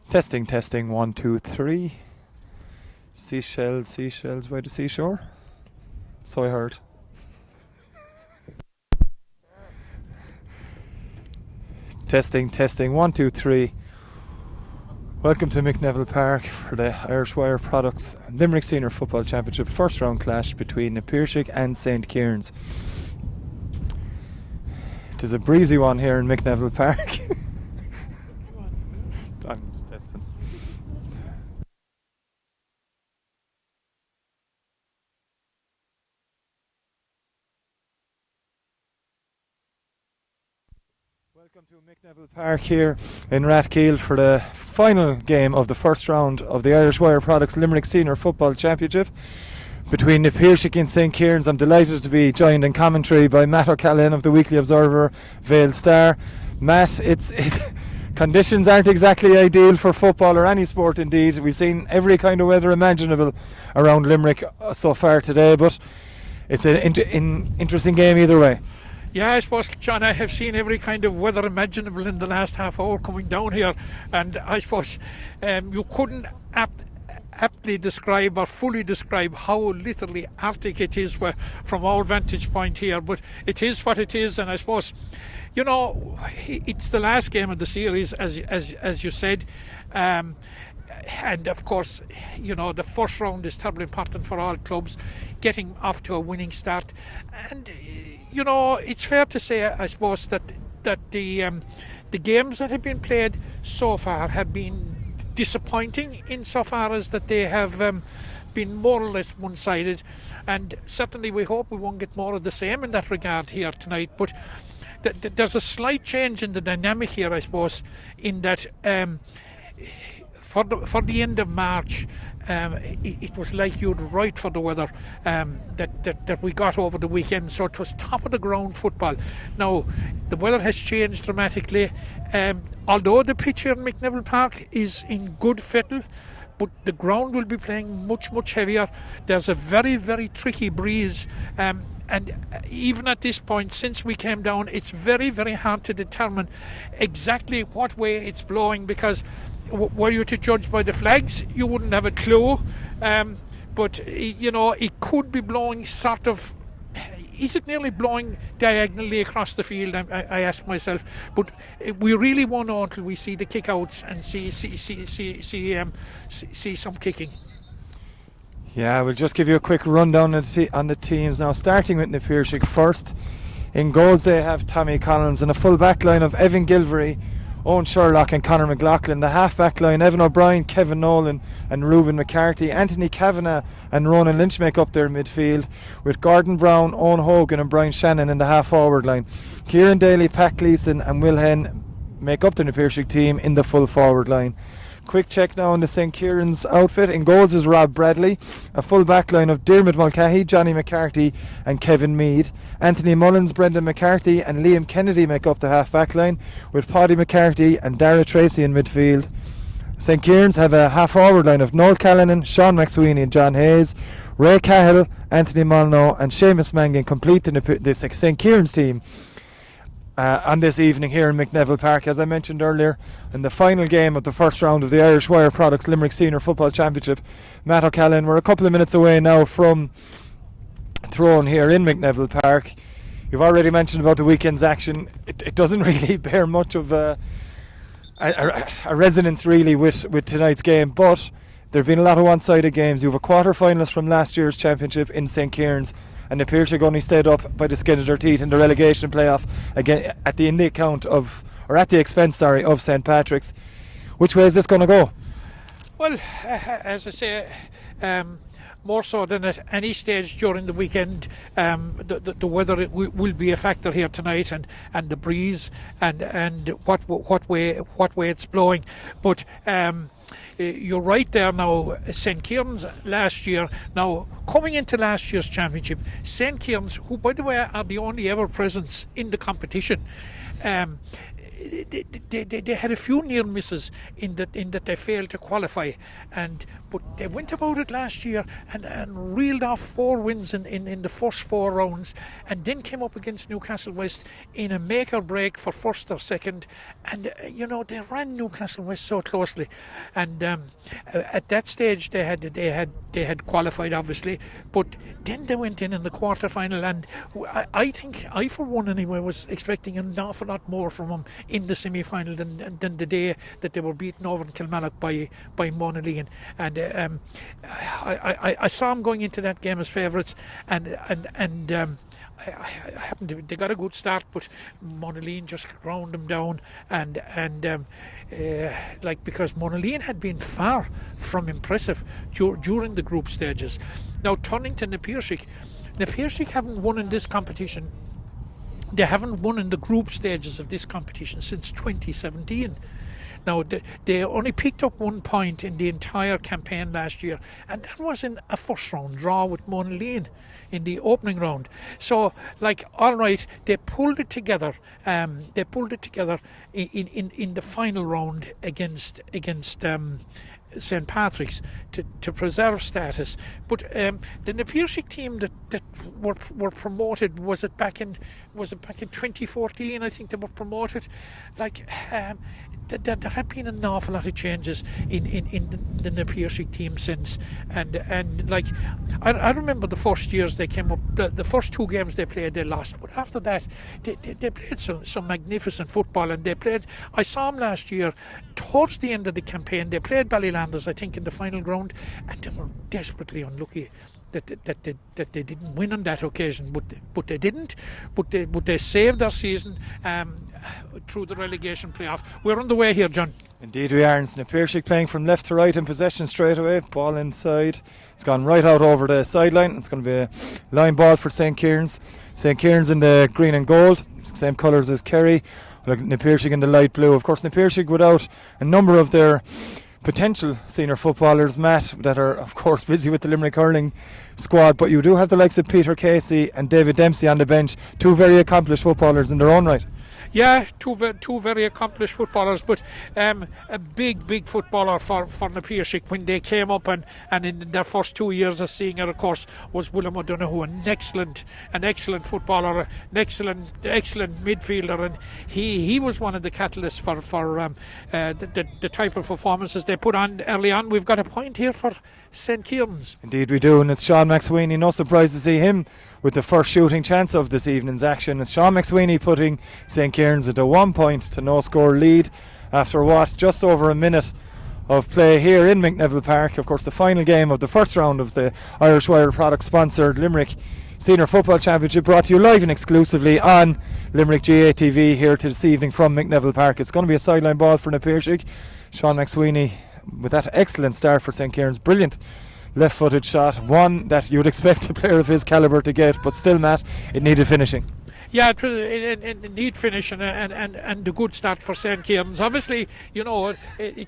Testing, 1, 2, 3. Seashells by the seashore. So I heard. Testing, 1, 2, 3. Welcome to Mick Neville Park for the Irish Wire Products Limerick Senior Football Championship first round clash between Piarsaigh and St. Kierans. It is a breezy one here in Mick Neville Park. I'm just testing. Welcome to Mick Neville Park here in Rathkeale for the final game of the first round of the Irish Wire Products Limerick Senior Football Championship between the Piarsaigh and St. Kierans. I'm delighted to be joined in commentary by Matt O'Callaghan of the Weekly Observer, Vale Star. Matt, conditions aren't exactly ideal for football or any sport indeed. We've seen every kind of weather imaginable around Limerick so far today, but it's an interesting game either way. Yeah, I suppose, John, I have seen every kind of weather imaginable in the last half hour coming down here, and I suppose you couldn't aptly describe or fully describe how literally Arctic it is from our vantage point here, but it is what it is. And I suppose, you know, it's the last game of the series, as you said, and of course, you know, the first round is terribly important for all clubs, getting off to a winning start. And you know, it's fair to say, I suppose, that the games that have been played so far have been disappointing insofar as that they have been more or less one-sided, and certainly we hope we won't get more of the same in that regard here tonight. But there's a slight change in the dynamic here, I suppose, in that for the end of March, it was like you'd right for the weather that we got over the weekend, so it was top of the ground football. Now the weather has changed dramatically, although the pitch here in Mick Neville Park is in good fettle, but the ground will be playing much heavier. There's a very, very tricky breeze, and even at this point, since we came down, it's very, very hard to determine exactly what way it's blowing, because were you to judge by the flags, you wouldn't have a clue. But you know, it could be blowing sort of. Is it nearly blowing diagonally across the field? I ask myself. But we really won't know until we see the kickouts and see some kicking. Yeah, we'll just give you a quick rundown on the teams now. Starting with the Piarsaigh first. In goals they have Tommy Collins, and a full back line of Evan Gilvery, Owen Sherlock and Conor McLaughlin. The half back line, Evan O'Brien, Kevin Nolan and Reuben McCarthy. Anthony Kavanagh and Ronan Lynch make up their midfield, with Gordon Brown, Owen Hogan and Brian Shannon in the half forward line. Kieran Daly, Pat Gleeson and Will Henn make up the Piarsaigh team in the full forward line. Quick check now on the St. Kieran's outfit. In goals is Rob Bradley, a full back line of Diarmuid Mulcahy, Johnny McCarthy and Kevin Mead. Anthony Mullins, Brendan McCarthy and Liam Kennedy make up the half back line, with Paddy McCarthy and Dara Tracy in midfield. St. Kieran's have a half forward line of Noel Callanan, Sean McSweeney and John Hayes. Ray Cahill, Anthony Molyneux and Sheamus Mangan complete the St. Kieran's team on this evening here in Mick Neville Park. As I mentioned earlier, in the final game of the first round of the Irish Wire Products Limerick Senior Football Championship, Matt O'Callaghan, we're a couple of minutes away now from Throne here in Mick Neville Park. You've already mentioned about the weekend's action. It doesn't really bear much of a resonance really with tonight's game, but there have been a lot of one-sided games. You have a quarter-finalist from last year's championship in St. Kieran's, and the Piarsaigh only stayed up by the skin of their teeth in the relegation playoff again at the expense of St. Patrick's. Which way is this going to go? Well, as I say, more so than at any stage during the weekend, the weather will be a factor here tonight, and the breeze and what way it's blowing. But you're right there now. St. Kieran's last year, now coming into last year's championship, St. Kieran's, who by the way are the only ever presence in the competition, they had a few near misses in that they failed to qualify, but they went about it last year and reeled off 4 wins in the first 4 rounds, and then came up against Newcastle West in a make or break for first or second, and they ran Newcastle West so closely, and at that stage they had qualified obviously, but then they went in the quarter final, and I think I for one anyway was expecting an awful lot more from them in the semi-final than the day that they were beaten over in Kilmallock by Monaleen, and I saw them going into that game as favourites, and they got a good start, but Monaleen just ground them down, and because Monaleen had been far from impressive during the group stages. Now turning to Na Piarsaigh haven't won in this competition. They haven't won in the group stages of this competition since 2017. Now, they only picked up 1 point in the entire campaign last year, and that was in a first round draw with Monaleen in the opening round. So, all right, they pulled it together. In the final round against St. Patrick's to preserve status. But the Na Piarsaigh team that were promoted, was it back in 2014? I think they were promoted. There have been an awful lot of changes in the Na Piarsaigh team since, and I remember the first years they came up, the first 2 games they played they lost, but after that they played some magnificent football, and I saw them last year towards the end of the campaign. They played Ballylanders, I think, in the final round, and they were desperately unlucky that they didn't win on that occasion, but they didn't. But they saved their season through the relegation playoff. We're on the way here, John. Indeed we are. Na Piarsaigh playing from left to right in possession straight away. Ball inside. It's gone right out over the sideline. It's going to be a line ball for St. Kieran's. St. Kieran's in the green and gold, same colours as Kerry. Na Piarsaigh in the light blue. Of course, Na Piarsaigh without a number of their potential senior footballers, Matt, that are of course busy with the Limerick hurling squad, but you do have the likes of Peter Casey and David Dempsey on the bench, 2 very accomplished footballers in their own right. Yeah, two very accomplished footballers, but a big footballer for Na Piarsaigh when they came up, and in their first 2 years as senior, of course, was William O'Donoghue, an excellent footballer, an excellent midfielder, and he was one of the catalysts for the type of performances they put on early on. We've got a point here for St. Kieran's. Indeed we do, and it's Sean McSweeney. No surprise to see him with the first shooting chance of this evening's action. It's Sean McSweeney putting St. Kieran's at a 1 point to no score lead after just over a minute of play here in McNeville Park. Of course, the final game of the first round of the Irish Wire product sponsored Limerick Senior Football Championship, brought to you live and exclusively on Limerick GATV here to this evening from McNeville Park. It's going to be a sideline ball for Na Piarsaigh. Sean McSweeney with that excellent start for St. Kieran's. Brilliant left-footed shot, one that you would expect a player of his calibre to get, but still, Matt, it needed finishing. Yeah, it need finish and a good start for St. Kieran's. Obviously,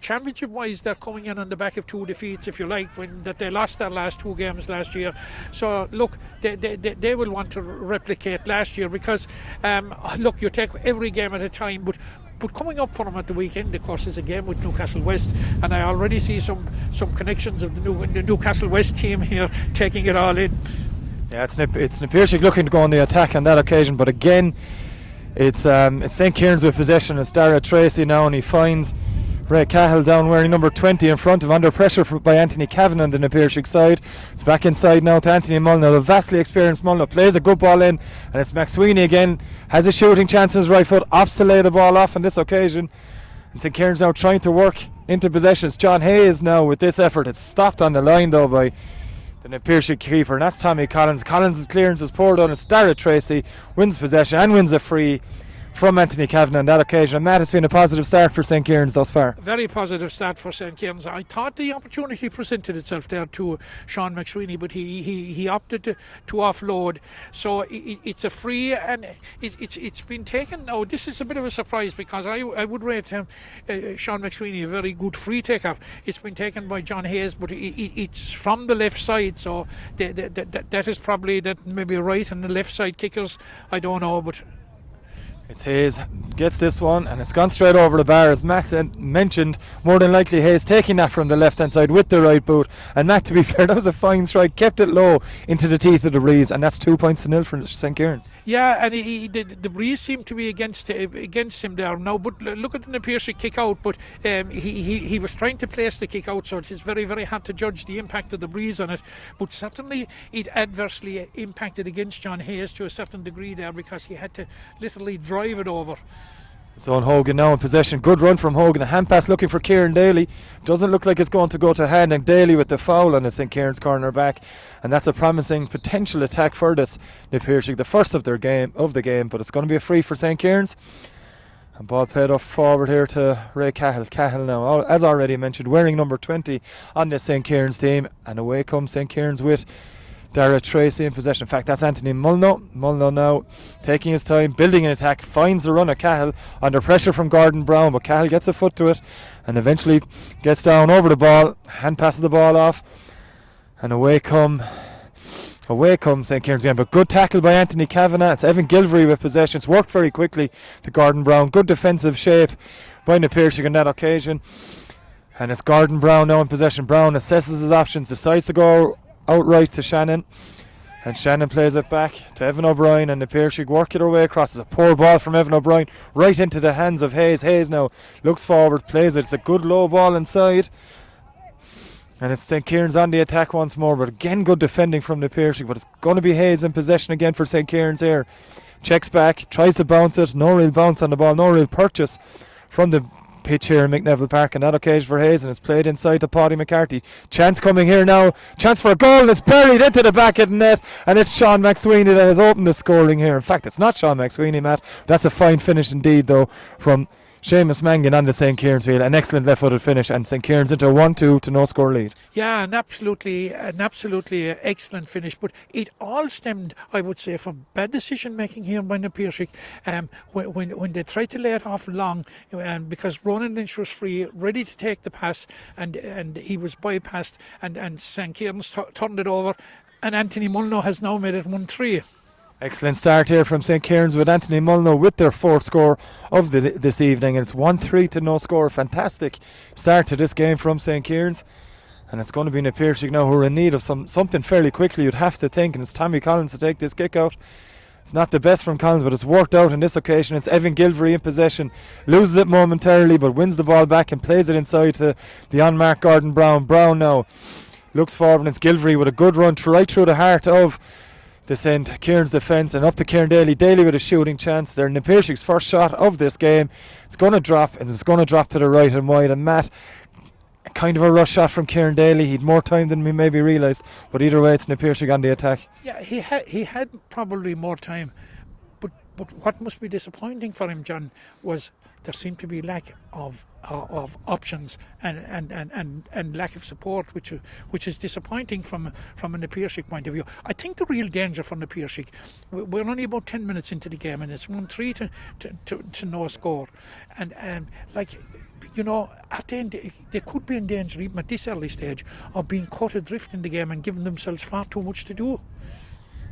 championship-wise, they're coming in on the back of 2 defeats, if you like, that they lost their last 2 games last year. So, look, they will want to replicate last year because, you take every game at a time, but coming up for them at the weekend, of course, is a game with Newcastle West, and I already see some connections of the Newcastle West team here taking it all in. Yeah, it's Na Piarsaigh looking to go on the attack on that occasion, but again, it's St. Kieran's with possession. It's Dara Tracy now, and he finds Ray Cahill down wearing number 20 in front of, under pressure by Anthony Cavan on the Na Piarsaigh side. It's back inside now to Anthony Mulner. The vastly experienced Mulner plays a good ball in, and it's McSweeney again, has a shooting chance in his right foot, opts to lay the ball off on this occasion. And St. Kieran's now trying to work into possession. It's John Hayes now with this effort. It's stopped on the line though by the Na Piarsaigh keeper, and that's Tommy Collins. Collins' clearance is poured on. It's Dara Tracy wins possession and wins a free from Anthony Cavan on that occasion. And Matt, it's been a positive start for St. Kieran's thus far. Very positive start for St. Kieran's. I thought the opportunity presented itself there to Sean McSweeney, but he opted to offload. So it's a free, and it's been taken. Now this is a bit of a surprise because I would rate Sean McSweeney a very good free taker. It's been taken by John Hayes, but it's from the left side, so that is probably that maybe right and the left side kickers. I don't know, but It's Hayes gets this one, and it's gone straight over the bar. As Matt mentioned, more than likely Hayes taking that from the left hand side with the right boot. And Matt, to be fair, that was a fine strike, kept it low into the teeth of the breeze, and that's 2-0 for St. Kieran's. Yeah, and the breeze seemed to be against him there now. But look at the Piarsaigh kick out. But he was trying to place the kick out, so it is very, very hard to judge the impact of the breeze on it. But certainly it adversely impacted against John Hayes to a certain degree there, because he had to literally drive it over. It's on Hogan now in possession. Good run from Hogan. A hand pass looking for Kieran Daly. Doesn't look like it's going to go to hand, and Daly with the foul on the St. Kieran's corner back. And that's a promising potential attack for this Piarsaigh, the first of the game, but it's going to be a free for St. Kieran's. And ball played up forward here to Ray Cahill. Cahill now, as already mentioned, wearing number 20 on the St. Kieran's team. And away comes St. Kieran's with Dara Tracy in possession. In fact, that's Anthony Mulno. Mulno now taking his time, building an attack, finds the run of Cahill under pressure from Gordon Brown, but Cahill gets a foot to it and eventually gets down over the ball, hand passes the ball off, and away come St. Kieran's again. But good tackle by Anthony Kavanagh. It's Evan Gilvery with possession. It's worked very quickly to Gordon Brown. Good defensive shape by Piarsaigh on that occasion. And it's Gordon Brown now in possession. Brown assesses his options, decides to go outright to Shannon, and Shannon plays it back to Evan O'Brien, and the Piarsaigh work it away across. It's a poor ball from Evan O'Brien right into the hands of Hayes. Hayes now looks forward, plays it. It's a good low ball inside, and it's St. Kieran's on the attack once more, but again good defending from the Piarsaigh. But it's going to be Hayes in possession again for St. Kieran's here. Checks back, tries to bounce it, no real bounce on the ball, no real purchase from the pitch here in Neville Park on that occasion for Hayes, and it's played inside to Paddy McCarthy. Chance coming here now, chance for a goal, and it's buried into the back of the net, and it's Sean McSweeney that has opened the scoring here. In fact, it's not Sean McSweeney, Matt. That's a fine finish indeed though from Sheamus Mangan on the St. Kieran's field. An excellent left-footed finish, and St. Kieran's into a 1-2 to no score lead. Yeah, an absolutely excellent finish. But it all stemmed, I would say, from bad decision making here by the Piarsaigh. When they tried to lay it off long, because Ronan Lynch was free, ready to take the pass, and he was bypassed, and St. Kieran's turned it over, and Anthony Mulno has now made it 1-3. Excellent start here from St. Kieran's with Anthony Mulno with their fourth score of this evening, and it's 1-3 to no score. Fantastic start to this game from St. Kieran's, and it's going to be the Piarsaigh now who are in need of something fairly quickly, you'd have to think, and it's Tommy Collins to take this kick out. It's not the best from Collins, but it's worked out on this occasion. It's Evan Gilvery in possession, loses it momentarily but wins the ball back and plays it inside to the unmarked Gordon Brown. Brown now looks forward, and it's Gilvery with a good run right through the heart of the St. Kieran's defence and up to Kieran Daly. Daly with a shooting chance. They're Piarsaig's first shot of this game. It's going to drop, and it's going to drop to the right and wide. And Matt, kind of a rush shot from Kieran Daly. He'd more time than we maybe realised, but either way, it's Piarsaigh on the attack. Yeah, he had probably more time, but what must be disappointing for him, John, was there seemed to be lack of options and lack of support, which is disappointing from an Piarsaigh point of view. I think the real danger from the Piarsaigh, we're only about 10 minutes into the game, and it's 1-3 to no score, and at the end they could be in danger even at this early stage of being caught adrift in the game and giving themselves far too much to do.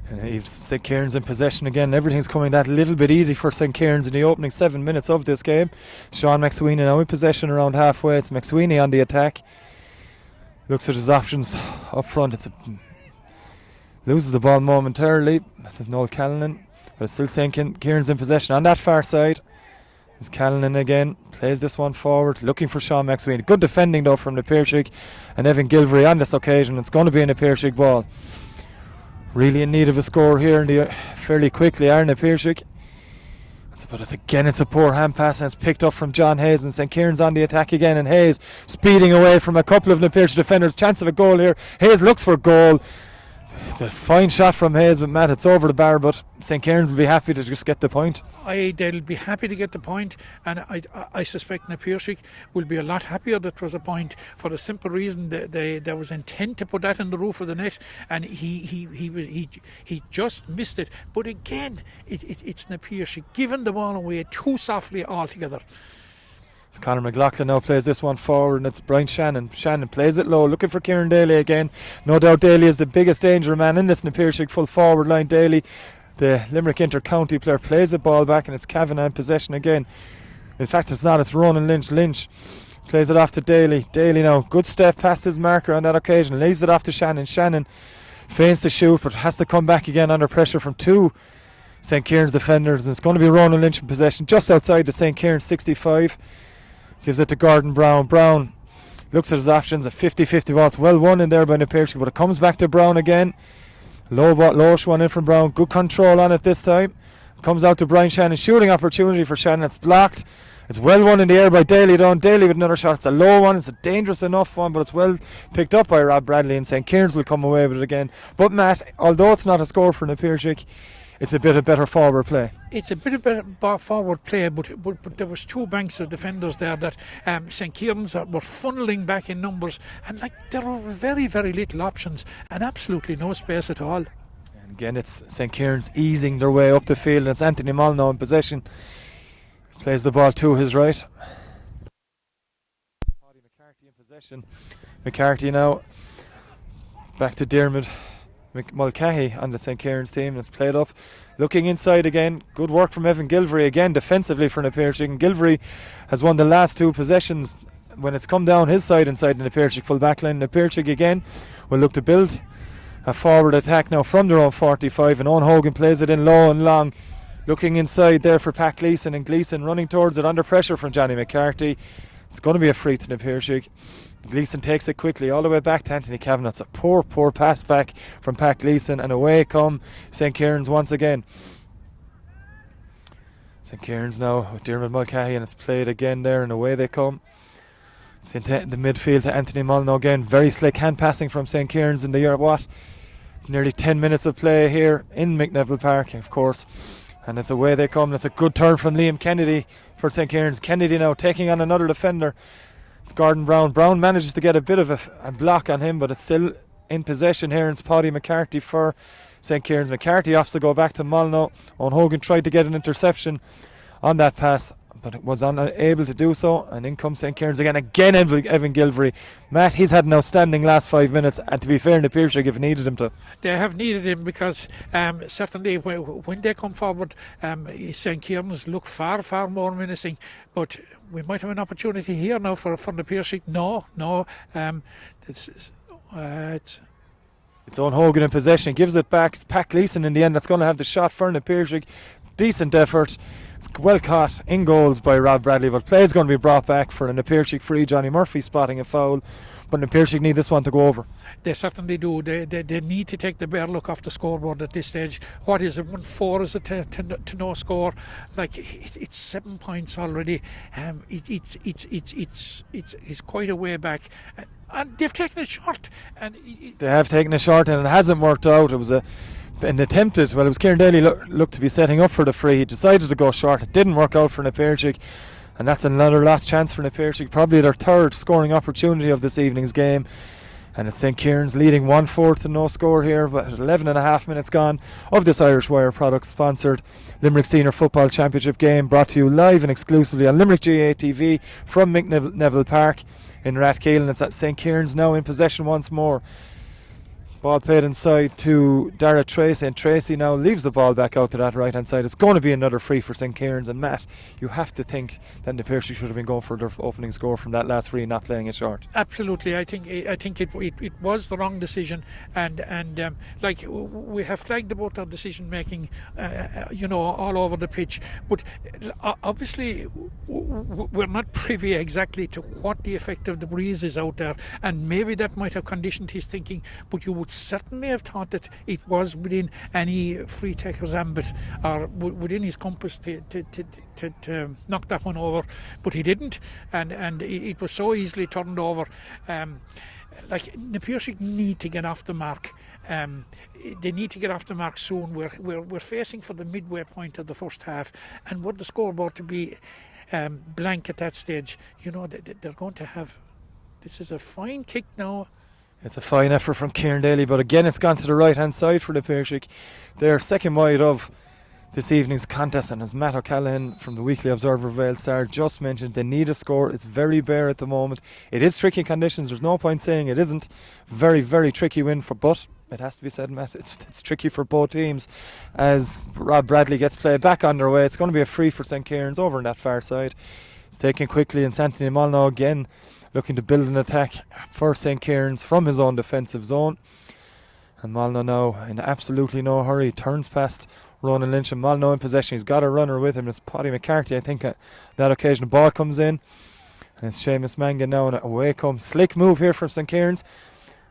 And St. Kieran's in possession again. Everything's coming that little bit easy for St. Kieran's in the opening 7 minutes of this game. Sean McSweeney now in possession around halfway. It's McSweeney on the attack. Looks at his options up front. Loses the ball momentarily. There's Noel Callanan, but it's still St. Kieran's in possession on that far side. It's Callanan again, plays this one forward, looking for Sean McSweeney. Good defending though from the Piarsaigh, and Evan Gilvery on this occasion. It's going to be in a Piarsaigh ball. Really in need of a score here fairly quickly, aren't they, Piarsaigh? But it's a poor hand pass, and it's picked up from John Hayes, and St. Kieran's on the attack again, and Hayes speeding away from a couple of the Piarsaigh defenders. Chance of a goal here. Hayes looks for goal. It's a fine shot from Hayes, but Matt, it's over the bar, but St. Kieran's will be happy to just get the point. They'll be happy to get the point, and I suspect the Piarsaigh will be a lot happier that it was a point, for the simple reason that there was intent to put that in the roof of the net, and he just missed it. But again, it's the Piarsaigh giving the ball away too softly altogether. Conor McLaughlin now plays this one forward, and it's Brian Shannon. Shannon plays it low, looking for Kieran Daly again. No doubt Daly is the biggest danger man in this Piarsaigh full forward line. Daly The Limerick inter-county player plays the ball back, and it's Kavanagh in possession again. In fact, it's not, it's Ronan Lynch. Lynch plays it off to Daly. Daly now, good step past his marker on that occasion. Leaves it off to Shannon. Shannon feigns to shoot, but has to come back again under pressure from two St. Kieran's defenders. And it's going to be Ronan Lynch in possession just outside the St. Kieran's 65. Gives it to Gordon Brown. Brown looks at his options. A 50-50 ball. It's well won in there by Piarsaigh, but it comes back to Brown again. Lowish one in from Brown. Good control on it this time. Comes out to Brian Shannon. Shooting opportunity for Shannon. It's blocked. It's well won in the air by Daly down. Daly with another shot. It's a low one. It's a dangerous enough one, but it's well picked up by Rob Bradley, and St. Kieran's will come away with it again. But Matt, although it's not a score for Piarsaigh, it's a bit of better forward play. It's a bit of better forward play, but there was two banks of defenders there that St. Kieran's were funneling back in numbers, and there were very, very little options and absolutely no space at all. And again, it's St. Kieran's easing their way up the field, and it's Anthony Molyneux in possession. Plays the ball to his right. Paddy McCarthy in possession. McCarthy now back to Dermot Mulcahy on the St. Kieran's team. It's played up. Looking inside again. Good work from Evan Gilvery again defensively for Piarsaigh. Gilvery has won the last two possessions when it's come down his side inside the Piarsaigh full back line. Piarsaigh again will look to build a forward attack now from their own 45, and Owen Hogan plays it in low and long. Looking inside there for Pat Gleeson, and Gleeson running towards it under pressure from Johnny McCarthy. It's going to be a free to Piarsaigh. Gleeson takes it quickly all the way back to Anthony Kavanagh. It's a poor pass back from Pat Gleeson, and away come St. Kieran's once again. St. Kieran's now with Dermot Mulcahy, and it's played again there, and away they come. It's into the midfield to Anthony Molyneux again. Very slick hand passing from St. Kieran's in the nearly 10 minutes of play here in Neville Park, of course. And it's away they come. It's a good turn from Liam Kennedy for St. Kieran's. Kennedy now taking on another defender. It's Gordon Brown. Brown manages to get a bit of a block on him, but it's still in possession here. And it's Paddy McCarthy for St. Kieran's. McCarthy opts to go back to Molyneux. Owen Hogan tried to get an interception on that pass, but it was unable to do so. And in comes St. Kieran's again. Evan Gilvery. Matt, he's had an outstanding last 5 minutes, and to be fair to Piarsaigh, if needed him to. They have needed him because certainly when they come forward, St. Kieran's look far, far more menacing. But we might have an opportunity here now for the Piarsaigh. No. It's Owen Hogan in possession. Gives it back. It's Pat Gleeson in the end that's going to have the shot for Piarsaigh. Decent effort. It's well caught in goals by Rob Bradley, but play is going to be brought back for an Piarsaigh free. Johnny Murphy spotting a foul, but Piarsaigh need this one to go over. They certainly do. They need to take the bare look off the scoreboard at this stage. What is it? 1-4 is it to no score? It's 7 points already. It's quite a way back. And they've taken a shot. They have taken a shot, and it hasn't worked out. It was an attempted, well, it was Kieran Daly looked to be setting up for the free. He decided to go short. It didn't work out for Piarsaigh, and that's another last chance for Piarsaigh, probably their third scoring opportunity of this evening's game. And it's St. Kieran's leading 1-4 to no score here, but 11 and a half minutes gone of this Irish Wire Products sponsored Limerick Senior Football Championship game, brought to you live and exclusively on Limerick GA TV from Neville Park in Rathkeelan. And it's at St. Kieran's now in possession once more. Ball played inside to Dara Tracy, and Tracy now leaves the ball back out to that right hand side. It's going to be another free for St. Kieran's, and Matt, you have to think that Piarsaigh should have been going for their opening score from that last free, not playing it short. Absolutely, I think it was the wrong decision, and we have flagged about our decision making, all over the pitch. But obviously, we're not privy exactly to what the effect of the breeze is out there, and maybe that might have conditioned his thinking. But you would certainly have thought that it was within any free taker's ambit or within his compass to knock that one over, but he didn't, and it was so easily turned over. The Piarsaigh need to get off the mark. They need to get off the mark soon. We're facing for the midway point of the first half, and what the scoreboard to be blank at that stage, they're going to have. This is a fine kick now. It's a fine effort from Kieran Daly, but again it's gone to the right hand side for the Piarsaigh. They're second wide of this evening's contest, and as Matt O'Callaghan from the Weekly Observer Vale Star just mentioned, they need a score. It's very bare at the moment. It is tricky conditions, there's no point saying it isn't. Very, very tricky win but it has to be said, Matt, it's tricky for both teams as Rob Bradley gets play back on their way. It's going to be a free for St. Kieran's over on that far side. It's taken quickly, and Anthony Molyneux again looking to build an attack for St. Kieran's from his own defensive zone. And Molyneux now in absolutely no hurry turns past Ronan Lynch, and Molyneux in possession. He's got a runner with him. It's Paddy McCarthy, I think, at that occasion. The ball comes in, and it's Sheamus Mangan now, and away comes. Slick move here from St. Kieran's.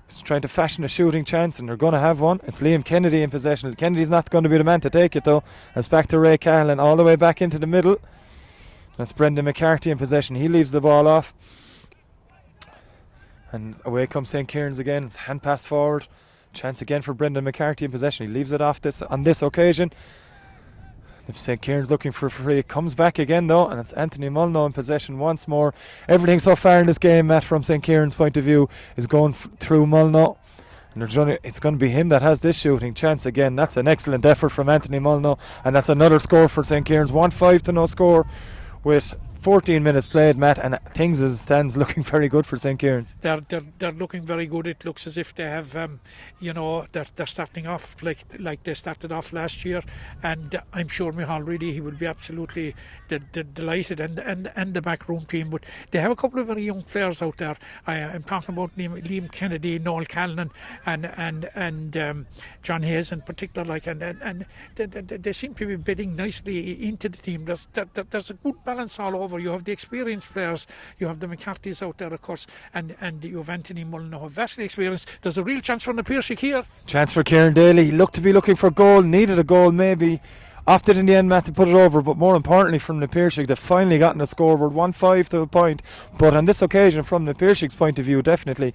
He's trying to fashion a shooting chance, and they're going to have one. It's Liam Kennedy in possession. Kennedy's not going to be the man to take it, though. It's back to Ray Cahill, all the way back into the middle. That's Brendan McCarthy in possession. He leaves the ball off. And away comes St. Kieran's again. It's hand pass forward. Chance again for Brendan McCarthy in possession. He leaves it off on this occasion. St. Kieran's looking for a free. It comes back again though, and it's Anthony Molyneux in possession once more. Everything so far in this game, Matt, from St. Kieran's point of view, is going through Molyneux. And it's going to be him that has this shooting chance again. That's an excellent effort from Anthony Molyneux, and that's another score for St. Kieran's. 1-5 to no score with 14 minutes played, Matt, and things as it stands looking very good for St. Kieran's. They're looking very good. It looks as if they have, they're starting off like they started off last year, and I'm sure Micheál Reedy, he will be absolutely delighted, and the backroom team. But they have a couple of very young players out there. I'm talking about Liam Kennedy, Noel Callan, and John Hayes in particular. And they seem to be bidding nicely into the team. There's a good balance all over. You have the experienced players, you have the McCarthy's out there, of course, and you have Anthony Molyneux, vastly experienced. There's a real chance for the Piarsaigh here. Chance for Kieran Daly. He looked to be looking for a goal, needed a goal maybe. Opted in the end, Matt, to put it over, but more importantly from the Piarsaigh, they've finally gotten a scoreboard, 1-5 to a point. But on this occasion, from the Piarsaig's point of view, definitely,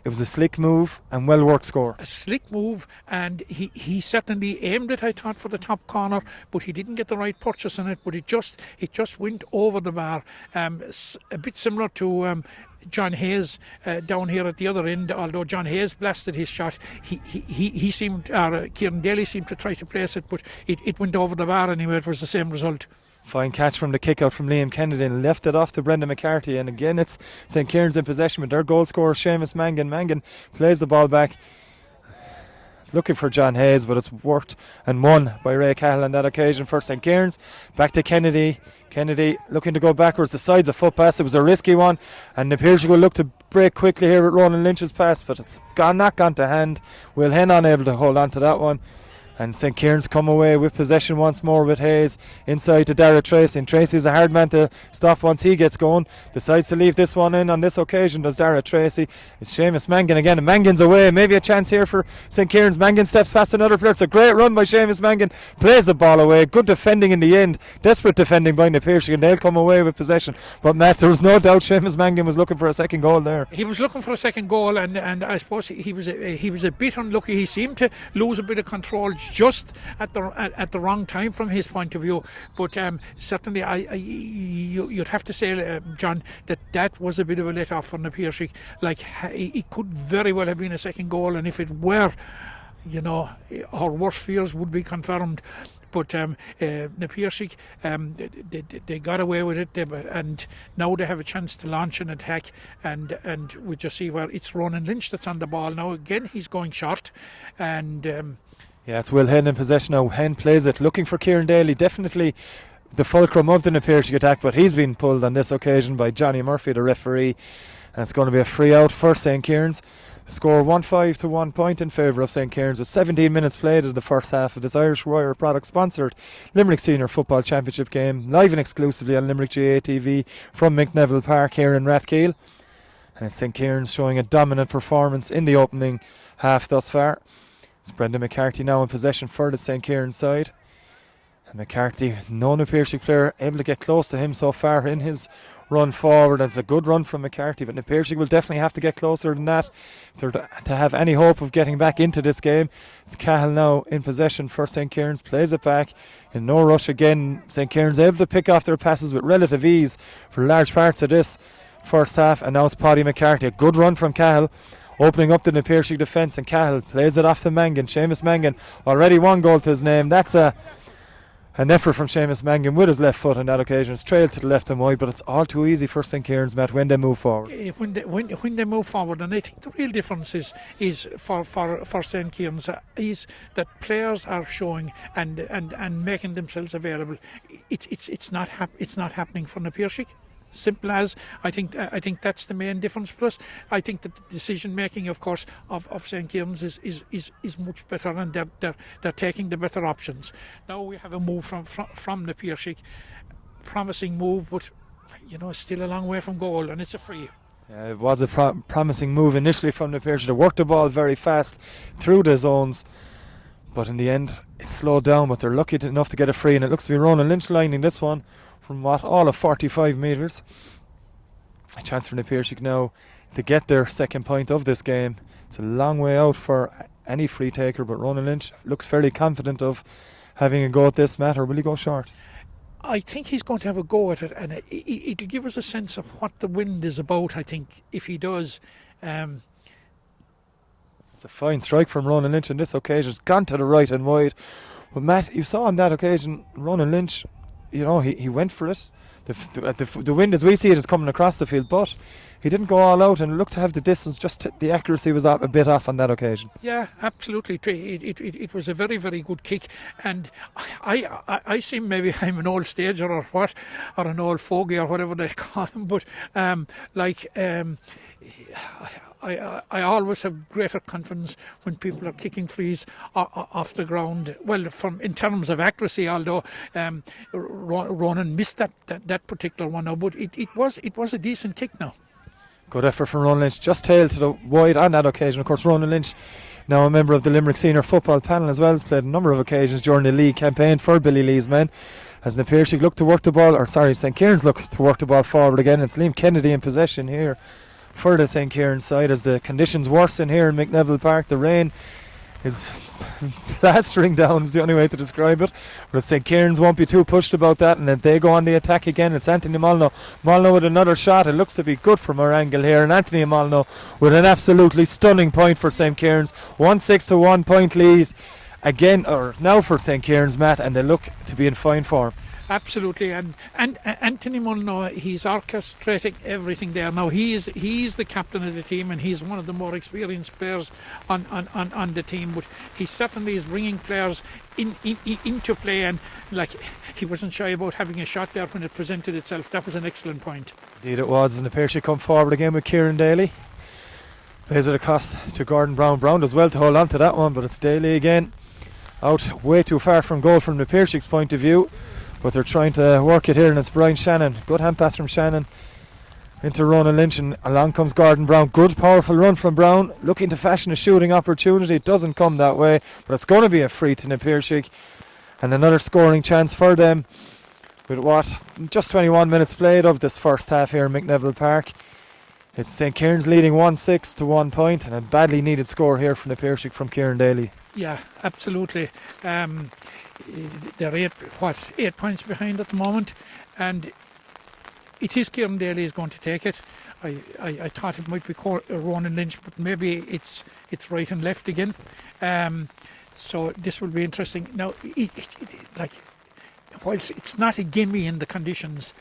it was a slick move and well worked score. A slick move, and he certainly aimed it, I thought, for the top corner, but he didn't get the right purchase on it. But it just went over the bar. A bit similar to John Hayes down here at the other end. Although John Hayes blasted his shot, he seemed, Kieran Daly seemed to try to place it, but it went over the bar anyway. It was the same result. Fine catch from the kick out from Liam Kennedy, and left it off to Brendan McCarthy, and again it's St. Kieran's in possession with their goal scorer Sheamus Mangan. Mangan plays the ball back, looking for John Hayes, but it's worked and won by Ray Cahill on that occasion for St. Kieran's. Back to Kennedy. Kennedy looking to go backwards. The side's a foot pass. It was a risky one, and the Piarsaigh will look to break quickly here with Ronan Lynch's pass, but it's not gone to hand. Will Hennon able to hold on to that one. And St. Kieran's come away with possession once more with Hayes inside to Dara Tracy. And Tracy's a hard man to stop once he gets going. Decides to leave this one in on this occasion, does Dara Tracy. It's Sheamus Mangan again, and Mangan's away. Maybe a chance here for St. Kieran's. Mangan steps past another player. It's a great run by Sheamus Mangan. Plays the ball away. Good defending in the end. Desperate defending by the Piarsaigh, and they'll come away with possession. But Matt, there was no doubt Sheamus Mangan was looking for a second goal there. He was looking for a second goal, and I suppose he was a bit unlucky. He seemed to lose a bit of control just at the wrong time from his point of view, but certainly you'd have to say, John, that was a bit of a let off from the Piarsaigh. Like, it could very well have been a second goal, and if it were, our worst fears would be confirmed. But the Piarsaigh, they got away with it, and now they have a chance to launch an attack, and we just see where it's Ronan Lynch that's on the ball now. Again, he's going short, and yeah, it's Will Hen in possession now. Hen plays it, looking for Kieran Daly. Definitely the fulcrum of the Piarsaigh attack, but he's been pulled on this occasion by Johnny Murphy, the referee, and it's going to be a free out for St. Kieran's. Score 1-5 to 1 point in favour of St. Kieran's with 17 minutes played in the first half of this Irish Wire product sponsored Limerick Senior Football Championship game, live and exclusively on Limerick GA TV from Mick Neville Park here in Rathkeale. And it's St. Kieran's showing a dominant performance in the opening half thus far. It's Brendan McCarthy now in possession for the St. Kieran's side. And McCarthy, no Piarsaigh player, able to get close to him so far in his run forward. It's a good run from McCarthy, but Piarsaigh will definitely have to get closer than that to have any hope of getting back into this game. It's Cahill now in possession for St. Kieran's, plays it back in no rush again. St. Kieran's able to pick off their passes with relative ease for large parts of this first half, and now it's Paddy McCarthy. A good run from Cahill, opening up the Piarsaigh defence, and Cahill plays it off to Mangan. Sheamus Mangan, already one goal to his name. That's a An effort from Sheamus Mangan with his left foot on that occasion. It's trailed to the left and wide, but it's all too easy for St. Kieran's, Matt, when they move forward. When they move forward, and I think the real difference is for St. Kieran's is that players are showing and making themselves available. It's not happening from the Piarsaigh. Simple as. I think that's the main difference. Plus, I think that the decision making, of course, of St. Kieran's is much better, and they're taking the better options. Now we have a move from the Piarsaigh, promising move, but still a long way from goal, and it's a free. It was a promising move initially from the Piarsaigh. They worked the ball very fast through the zones, but in the end it slowed down. But they're lucky enough to get a free, and it looks to be Ronan Lynch lining this one from all of 45 metres. A chance for the Piarsaigh now to get their second point of this game. It's a long way out for any free taker, but Ronan Lynch looks fairly confident of having a go at this, Matt, or will he go short? I think he's going to have a go at it, and it'll give us a sense of what the wind is about, I think, if he does. It's a fine strike from Ronan Lynch on this occasion. It's gone to the right and wide. But Matt, you saw on that occasion, Ronan Lynch, he went for it. The wind as we see it is coming across the field, but he didn't go all out and looked to have the distance. Just the accuracy was a bit off on that occasion. Yeah, absolutely. It was a very, very good kick, and I seem maybe I'm an old stager or what, or an old fogey or whatever they call him, but I always have greater confidence when people are kicking frees off the ground. Well, in terms of accuracy, although Ronan missed that particular one now, but it was a decent kick now. Good effort from Ronan Lynch, just tailed to the wide on that occasion. Of course, Ronan Lynch, now a member of the Limerick senior football panel as well, has played a number of occasions during the league campaign for Billy Lee's men. As the Piarsaigh look to work the ball, St. Kieran's look to work the ball forward again. It's Liam Kennedy in possession here for the St. Kieran's side as the conditions worsen here in Neville Park. The rain is plastering down is the only way to describe it, but St. Kieran's won't be too pushed about that, and then they go on the attack again. It's Anthony Molyneux with another shot. It looks to be good from our angle here, and Anthony Molyneux with an absolutely stunning point for St. Kieran's. 1-6 to 1 point lead again, or now for St. Kieran's, Matt, and they look to be in fine form. Absolutely, and Anthony Molyneux, he's orchestrating everything there. Now he's the captain of the team, and he's one of the more experienced players on the team. But he certainly is bringing players into play, and he wasn't shy about having a shot there when it presented itself. That was an excellent point. Indeed it was, and the Piarsaigh come forward again with Kieran Daly. Plays it across to Gordon Brown. Brown does well to hold on to that one, but it's Daly again, out way too far from goal from the Piarsaig's point of view. But they're trying to work it here, and it's Brian Shannon. Good hand pass from Shannon into Ronan Lynch, and along comes Gordon Brown. Good powerful run from Brown, looking to fashion a shooting opportunity. It doesn't come that way, but it's going to be a free to the Piarsaigh, and another scoring chance for them with just 21 minutes played of this first half here in Neville Park. It's St. Kieran's leading 1-6 to 1 point, and a badly needed score here from the Piarsaigh from Kieran Daly. Yeah, absolutely. They're 8 points behind at the moment, and it is Kieran Daly is going to take it. I thought it might be Ronan Lynch, but maybe it's right and left again. So this will be interesting. Now, whilst it's not a gimme in the conditions,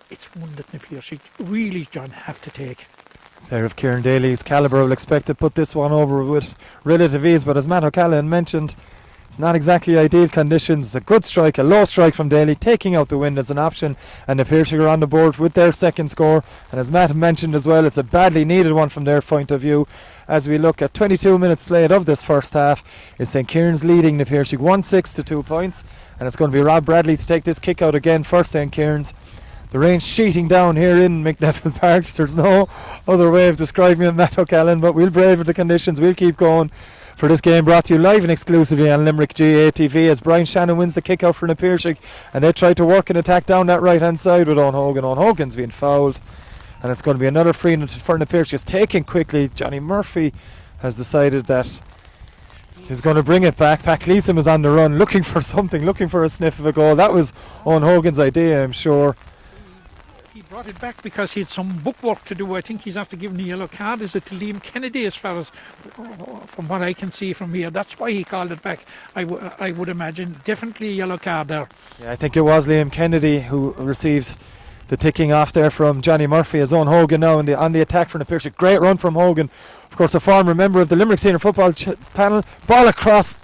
it's one that the Piarsaigh really, John, have to take. Player of Kieran Daly's calibre will expect to put this one over with relative ease, but as Matt O'Callaghan mentioned, it's not exactly ideal conditions. It's a good strike, a low strike from Daly, taking out the wind as an option, and the Piarsaigh are on the board with their second score. And as Matt mentioned as well, it's a badly needed one from their point of view. As we look at 22 minutes played of this first half, it's St. Kieran's leading the Piarsaigh 1-6 to 2 points, and it's going to be Rob Bradley to take this kick out again for St. Kieran's. The rain's sheeting down here in Neville Park. There's no other way of describing it, Matt O'Callaghan, but we'll brave the conditions. We'll keep going for this game, brought to you live and exclusively on Limerick GA TV, as Brian Shannon wins the kick out for the Piarsaigh, and they try to work an attack down that right hand side with Owen Hogan. Owen Hogan's being fouled, and it's going to be another free for the Piarsaigh. It's taken quickly. Johnny Murphy has decided that he's going to bring it back. Pat Cleeson was on the run looking for something, looking for a sniff of a goal. That was Owen Hogan's idea, I'm sure. brought it back because he had some bookwork to do. I think he's after giving a yellow card. Is it to Liam Kennedy, as far as from what I can see from here? That's why he called it back. I would imagine definitely a yellow card there. Yeah, I think it was Liam Kennedy who received the ticking off there from Johnny Murphy. His own Hogan now on the attack from the Piarsaigh. Great run from Hogan, of course a former member of the Limerick senior football panel. Ball across,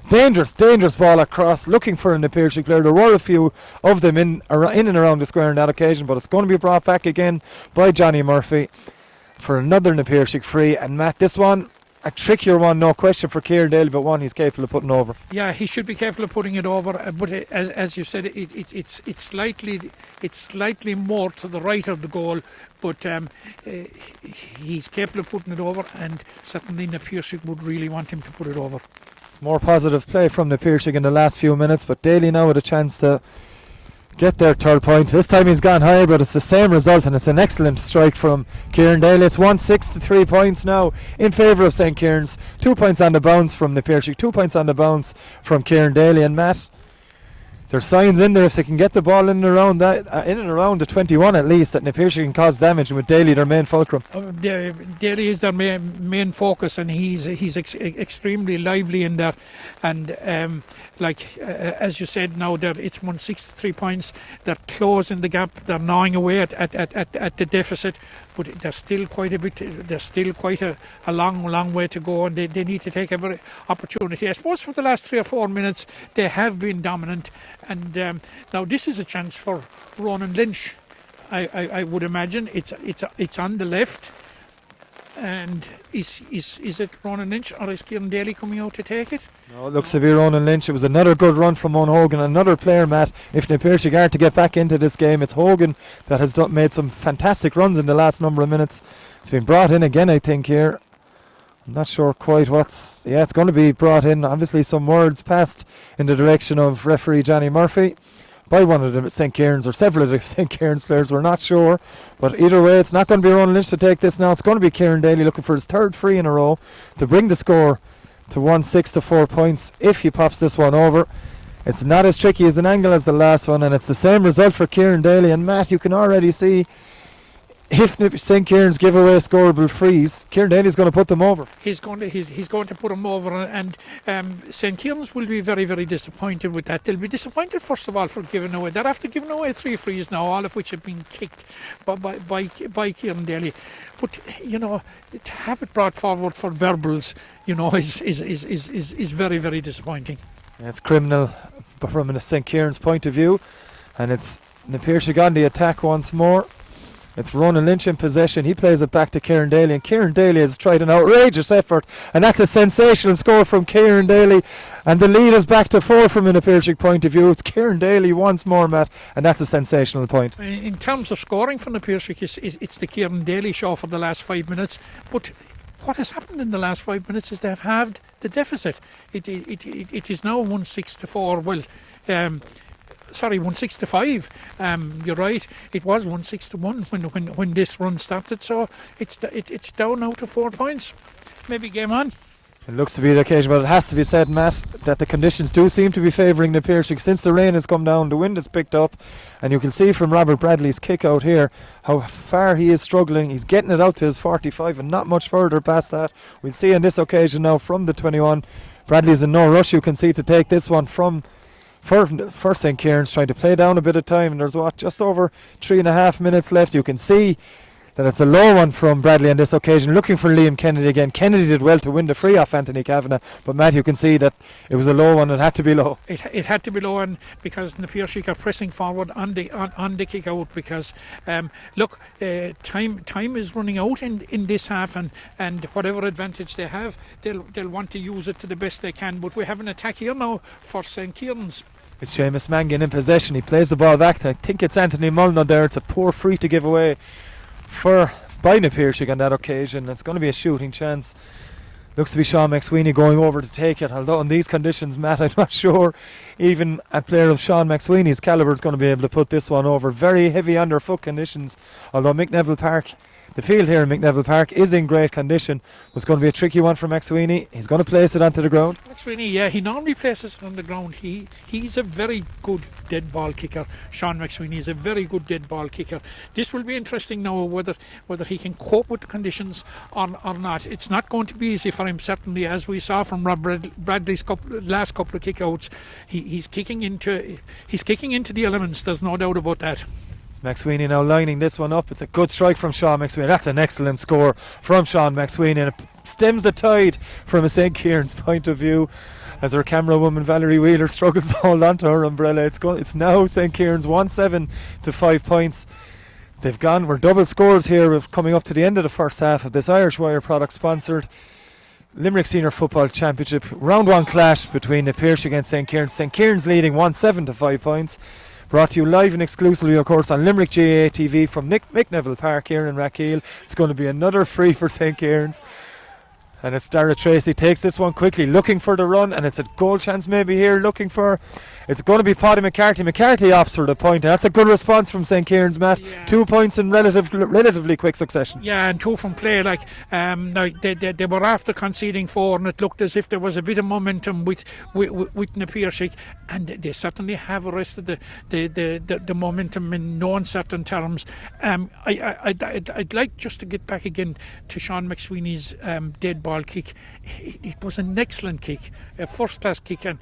dangerous ball across, looking for an Piarsaigh player. There were a few of them in and around the square on that occasion, but it's going to be brought back again by Johnny Murphy for another Piarsaigh free. And Matt, this one a trickier one, no question, for Kieran Daly, but one he's capable of putting over. Yeah, he should be capable of putting it over. But as you said, it's slightly more to the right of the goal. But he's capable of putting it over, and certainly the Piarsaigh would really want him to put it over. It's more positive play from the Piarsaigh in the last few minutes, but Daly now with a chance to get their third point. This time he's gone higher, but it's the same result, and it's an excellent strike from Kieran Daly. It's 1-6 to 3 points now in favour of St. Kieran's. 2 points on the bounce from the Piarsaigh, 2 points on the bounce from Kieran Daly. And Matt, there's signs in there if they can get the ball in and around the 21 at least, that the Piarsaigh can cause damage, and with Daly their main fulcrum. Daly is their main focus, and he's extremely lively in there. And as you said, now it's 1-6 to 3 points. They're closing the gap. They're gnawing away at the deficit, but there's still quite a bit. There's still quite a long way to go, and they need to take every opportunity. I suppose for the last 3 or 4 minutes they have been dominant, and now this is a chance for Ronan Lynch. I would imagine it's on the left. And is it Ronan Lynch, or is Kieran Daly coming out to take it? No, it looks to be Ronan Lynch. It was another good run from Owen Hogan. Another player, Matt, if the Piarsaigh are to get back into this game, it's Hogan that has made some fantastic runs in the last number of minutes. It's been brought in again, I think, here. I'm not sure quite what's... Yeah, it's going to be brought in. Obviously some words passed in the direction of referee Johnny Murphy by one of the St. Kieran's, or several of the St. Kieran's players. We're not sure, but either way it's not going to be Ronan Lynch to take this now. It's going to be Kieran Daly looking for his third free in a row to bring the score to 1-6 to 4 points if he pops this one over. It's not as tricky as an angle as the last one, and it's the same result for Kieran Daly. And Matt, you can already see if St. Kieran's give away scoreable frees, Kieran Daly's going to put them over. He's going to put them over, and St. Kieran's will be very, very disappointed with that. They'll be disappointed first of all for giving away. They're after giving away 3 frees now, all of which have been kicked by Kieran Daly. But to have it brought forward for verbals, is very, very disappointing. It's criminal from a St. Kieran's point of view, and it's the Piarsaigh on the attack once more. It's Ronan Lynch in possession. He plays it back to Kieran Daly, and Kieran Daly has tried an outrageous effort, and that's a sensational score from Kieran Daly, and the lead is back to 4 from an Piarsaigh point of view. It's Kieran Daly once more, Matt, and that's a sensational point. In terms of scoring from the Piarsaigh, it's the Kieran Daly show for the last 5 minutes, but what has happened in the last 5 minutes is they've halved the deficit. It is now 1-6 to 4. Well, 1-6 to 5. You're right. It was 1-6 to 1 when this run started. So it's down now to 4 points. Maybe game on. It looks to be the occasion, but it has to be said, Matt, that the conditions do seem to be favouring the Piarsaigh. Since the rain has come down, the wind has picked up, and you can see from Robert Bradley's kick out here how far he is struggling. He's getting it out to his 45 and not much further past that. We'll see on this occasion now from the 21. Bradley's in no rush, you can see, to take this one from for St. Kieran's, trying to play down a bit of time, and there's just over 3.5 minutes left. You can see that it's a low one from Bradley on this occasion, looking for Liam Kennedy again. Kennedy did well to win the free off Anthony Kavanagh, but Matt, you can see that it was a low one and had to be low. It had to be low, and because the Piarsaigh are pressing forward on the kick out, because time is running out in this half, and whatever advantage they have, they'll want to use it to the best they can. But we have an attack here now for St. Kieran's. It's Sheamus Mangan in possession. He plays the ball back. I think it's Anthony Mulner there. It's a poor free to give away by the Piarsaigh on that occasion. It's going to be a shooting chance. Looks to be Sean McSweeney going over to take it, although in these conditions, Matt, I'm not sure even a player of Sean McSweeney's calibre is going to be able to put this one over. Very heavy underfoot conditions, although Neville Park The field here in McNeville Park is in great condition. It's going to be a tricky one for McSweeney. He's going to place it onto the ground. McSweeney, yeah, he normally places it on the ground. He's a very good dead ball kicker. Sean McSweeney is a very good dead ball kicker. This will be interesting now whether he can cope with the conditions or not. It's not going to be easy for him, certainly, as we saw from Rob Bradley's last couple of kickouts. He's kicking into the elements. There's no doubt about that. McSweeney now lining this one up. It's a good strike from Sean McSweeney. That's an excellent score from Sean McSweeney, and it stems the tide from a St. Kieran's point of view as our camera woman Valerie Wheeler struggles to hold on to her umbrella. It's now St. Kieran's 1-7 to 5 points. They've gone. We're double scores here of coming up to the end of the first half of this Irish Wire product sponsored Limerick Senior Football Championship round 1 clash between the Piarsaigh and St. Kieran's. St. Kieran's leading 1-7 to 5 points. Brought to you live and exclusively, of course, on Limerick GAA TV from Mick Neville Park here in Rathkeale. It's going to be another free for St. Kieran's. And it's Dara Tracy takes this one quickly, looking for the run, and it's a goal chance maybe here, it's going to be Paddy McCarthy. McCarthy opts for the point, and that's a good response from St. Kieran's, Matt. Yeah. 2 points in relatively quick succession. Yeah, and 2 from play. Like they were after conceding 4, and it looked as if there was a bit of momentum with Piarsaigh, and they certainly have arrested the momentum in no uncertain terms. I'd like just to get back again to Sean McSweeney's dead ball kick. It was an excellent kick, a first-class kick, and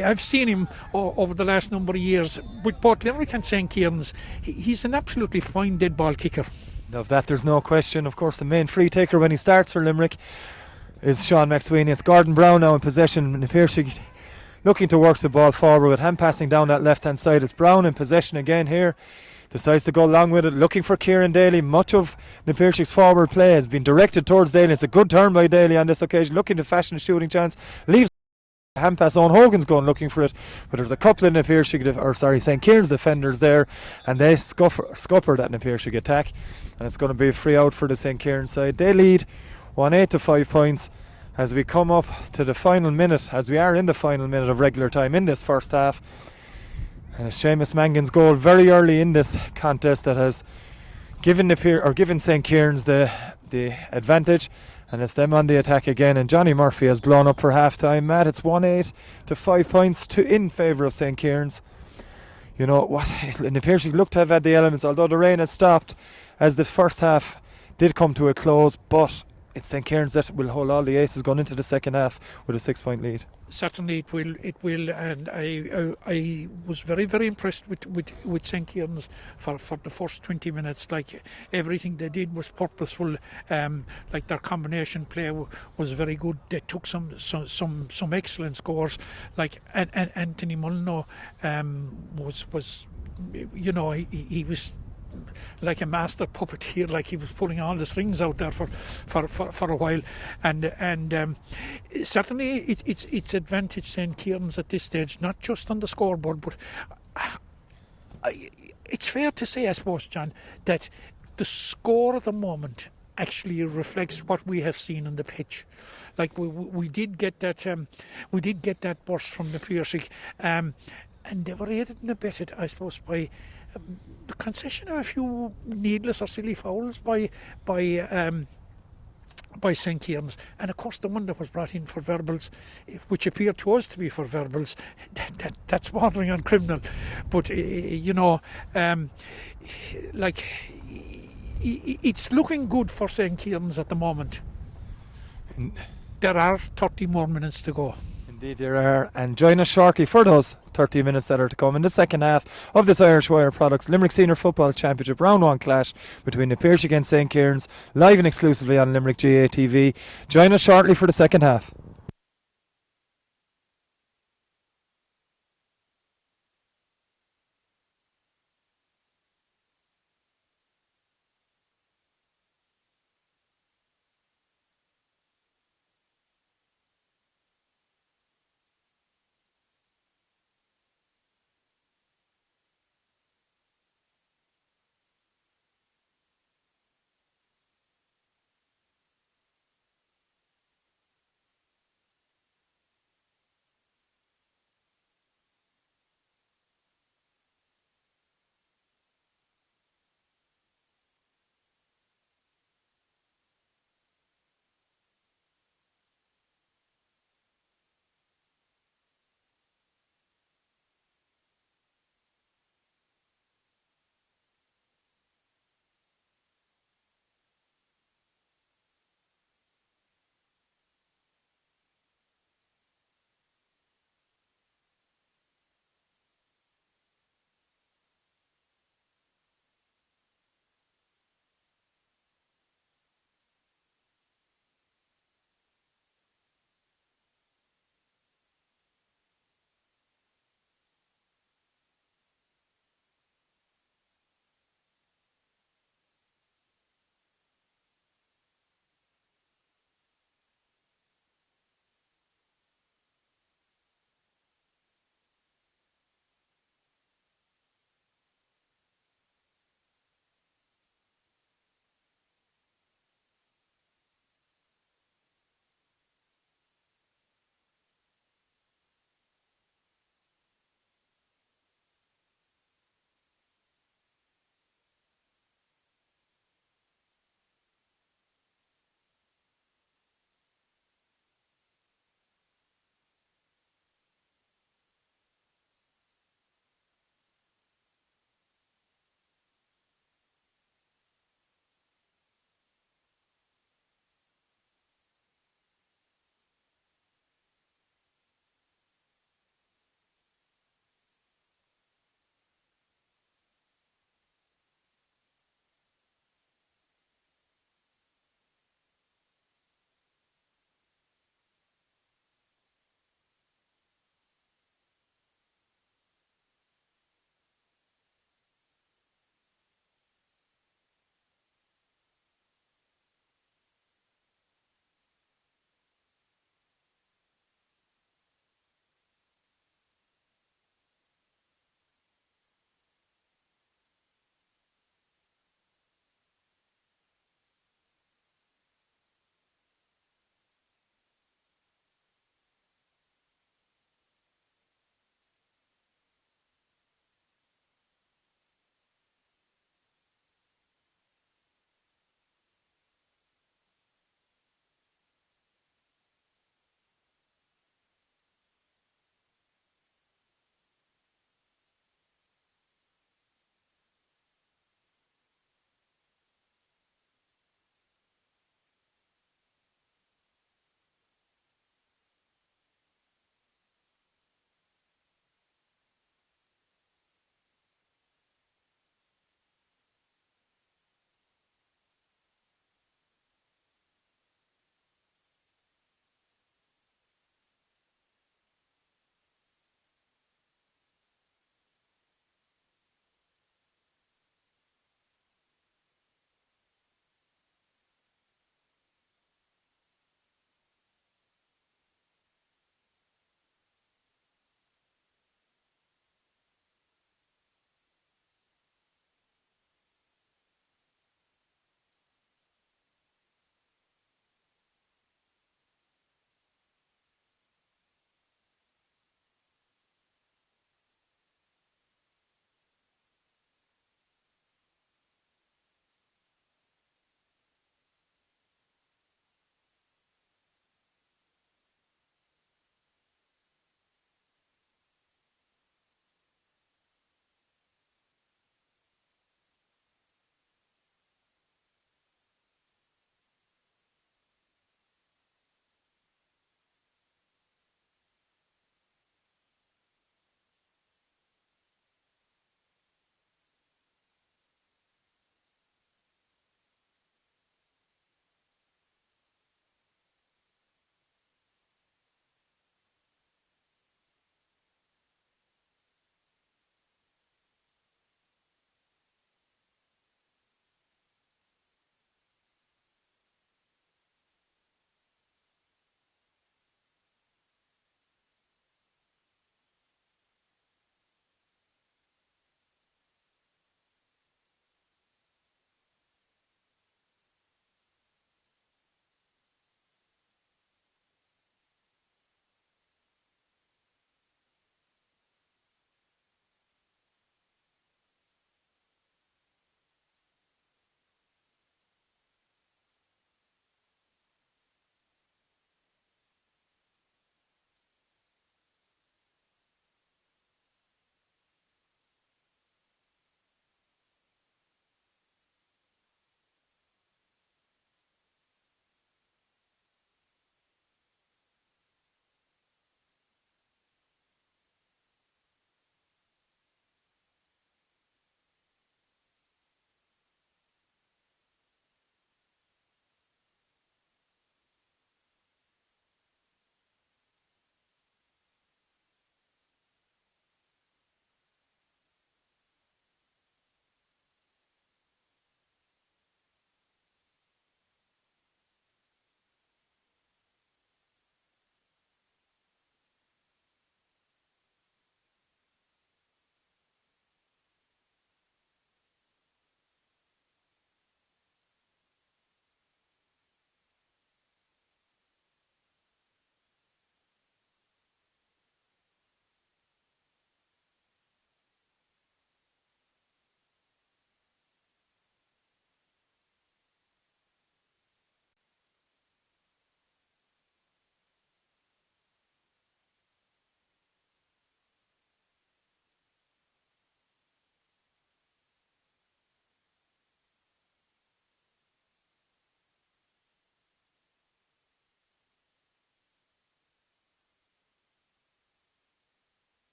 I've seen him over the last number of years with both Limerick and St. Kieran's. He's an absolutely fine dead ball kicker. Of that there's no question. Of course, the main free taker when he starts for Limerick is Sean McSweeney. It's Gordon Brown now in possession, and Piarsaigh looking to work the ball forward with hand passing down that left hand side. It's Brown in possession again here. Decides to go along with it, looking for Kieran Daly. Much of the Piarsaig's forward play has been directed towards Daly. It's a good turn by Daly on this occasion, looking to fashion a shooting chance. Leaves hand pass on. Hogan's going looking for it, but there's a couple in the St. Kieran's defenders there, and they scupper that Piarsaigh attack, and it's going to be a free out for the St. Kieran's side. They lead 1-8 to 5 points as we come up to the final minute, as we are in the final minute of regular time in this first half. And it's Sheamus Mangan's goal very early in this contest that has given St. Kieran's the advantage, and it's them on the attack again. And Johnny Murphy has blown up for half time. Matt, it's 1-8 to 5 points in favour of St. Kieran's. You know what? The Piarsaigh looked to have had the elements, although the rain has stopped as the first half did come to a close. But it's St. Kieran's that will hold all the aces going into the second half with a 6 point lead. Certainly it will, and I was very, very impressed with St. Kieran's for the first 20 minutes. Like, everything they did was purposeful. Like, their combination play was very good. They took some excellent scores. Like, and Anthony Mulno was, you know, he was like a master puppeteer. Like, he was pulling all the strings out there for a while, and certainly it's advantage St. Kieran's at this stage, not just on the scoreboard, but it's fair to say, I suppose, John, that the score at the moment actually reflects what we have seen on the pitch. Like, we did get that burst from the Piarsaigh, and they were aided and abetted, I suppose, by the concession of a few needless or silly fouls by St. Kieran's, and of course the one that was brought in for verbals, which appeared to us to be for verbals, that's bordering on criminal. But you know, like, it's looking good for St. Kieran's at the moment. There are 30 more minutes to go. Indeed there are, and join us shortly for those 30 minutes that are to come in the second half of this Irish Wire Products Limerick Senior Football Championship round 1 clash between the Piarsaigh and St. Kieran's, live and exclusively on Limerick GAA TV. Join us shortly for the second half.